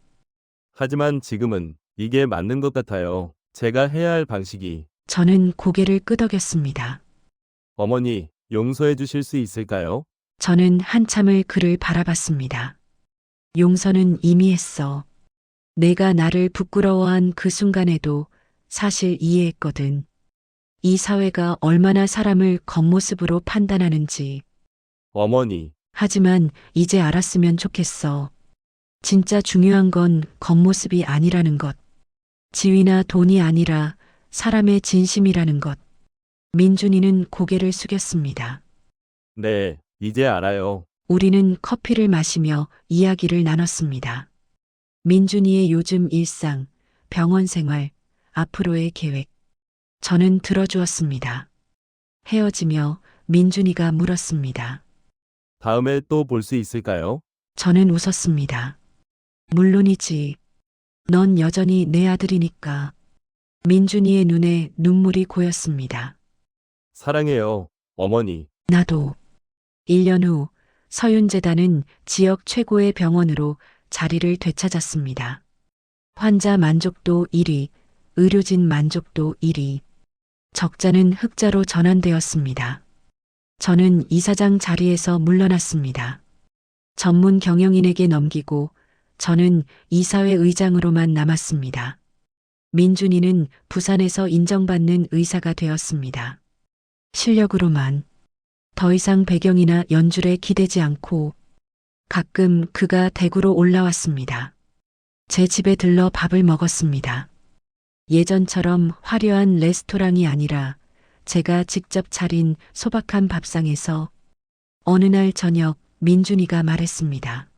하지만 지금은 이게 맞는 것 같아요. 제가 해야 할 방식이. 저는 고개를 끄덕였습니다. 어머니, 용서해 주실 수 있을까요? 저는 한참을 그를 바라봤습니다. 용서는 이미 했어. 내가 나를 부끄러워한 그 순간에도 사실 이해했거든. 이 사회가 얼마나 사람을 겉모습으로 판단하는지. 어머니, 하지만 이제 알았으면 좋겠어. 진짜 중요한 건 겉모습이 아니라는 것. 지위나 돈이 아니라 사람의 진심이라는 것. 민준이는 고개를 숙였습니다. 네, 이제 알아요. 우리는 커피를 마시며 이야기를 나눴습니다. 민준이의 요즘 일상, 병원 생활, 앞으로의 계획. 저는 들어주었습니다. 헤어지며 민준이가 물었습니다. 다음에 또 볼 수 있을까요? 저는 웃었습니다. 물론이지. 넌 여전히 내 아들이니까. 민준이의 눈에 눈물이 고였습니다. 사랑해요, 어머니. 나도. 1년 후 서윤재단은 지역 최고의 병원으로 자리를 되찾았습니다. 환자 만족도 1위, 의료진 만족도 1위. 적자는 흑자로 전환되었습니다. 저는 이사장 자리에서 물러났습니다. 전문 경영인에게 넘기고 저는 이사회 의장으로만 남았습니다. 민준이는 부산에서 인정받는 의사가 되었습니다. 실력으로만. 더 이상 배경이나 연줄에 기대지 않고 가끔 그가 대구로 올라왔습니다. 제 집에 들러 밥을 먹었습니다. 예전처럼 화려한 레스토랑이 아니라 제가 직접 차린 소박한 밥상에서 어느 날 저녁 민준이가 말했습니다.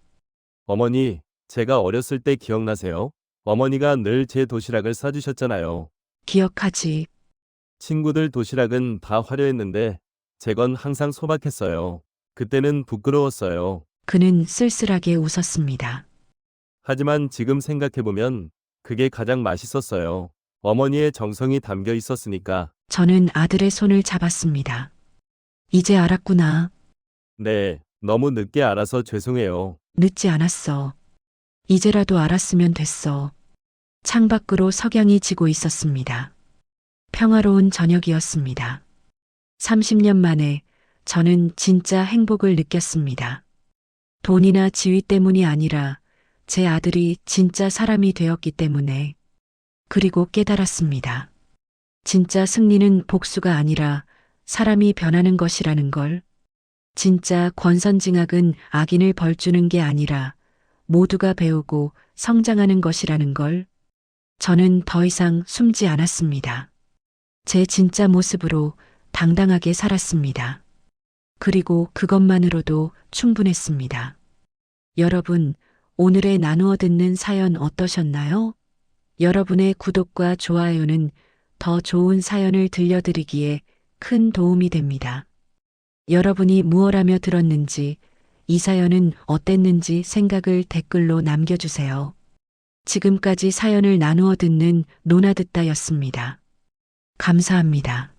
어머니, 제가 어렸을 때 기억나세요? 어머니가 늘 제 도시락을 싸주셨잖아요. 기억하지? 친구들 도시락은 다 화려했는데 제 건 항상 소박했어요. 그때는 부끄러웠어요. 그는 쓸쓸하게 웃었습니다. 하지만 지금 생각해보면 그게 가장 맛있었어요. 어머니의 정성이 담겨 있었으니까. 저는 아들의 손을 잡았습니다. 이제 알았구나. 네, 너무 늦게 알아서 죄송해요. 늦지 않았어. 이제라도 알았으면 됐어. 창밖으로 석양이 지고 있었습니다. 평화로운 저녁이었습니다. 30년 만에 저는 진짜 행복을 느꼈습니다. 돈이나 지위 때문이 아니라 제 아들이 진짜 사람이 되었기 때문에. 그리고 깨달았습니다. 진짜 승리는 복수가 아니라 사람이 변하는 것이라는 걸. 진짜 권선징악은 악인을 벌주는 게 아니라 모두가 배우고 성장하는 것이라는 걸. 저는 더 이상 숨지 않았습니다. 제 진짜 모습으로 당당하게 살았습니다. 그리고 그것만으로도 충분했습니다. 여러분, 오늘의 나누어 듣는 사연 어떠셨나요? 여러분의 구독과 좋아요는 더 좋은 사연을 들려드리기에 큰 도움이 됩니다. 여러분이 무엇하며 들었는지, 이 사연은 어땠는지 생각을 댓글로 남겨주세요. 지금까지 사연을 나누어 듣는 노나듣다였습니다. 감사합니다.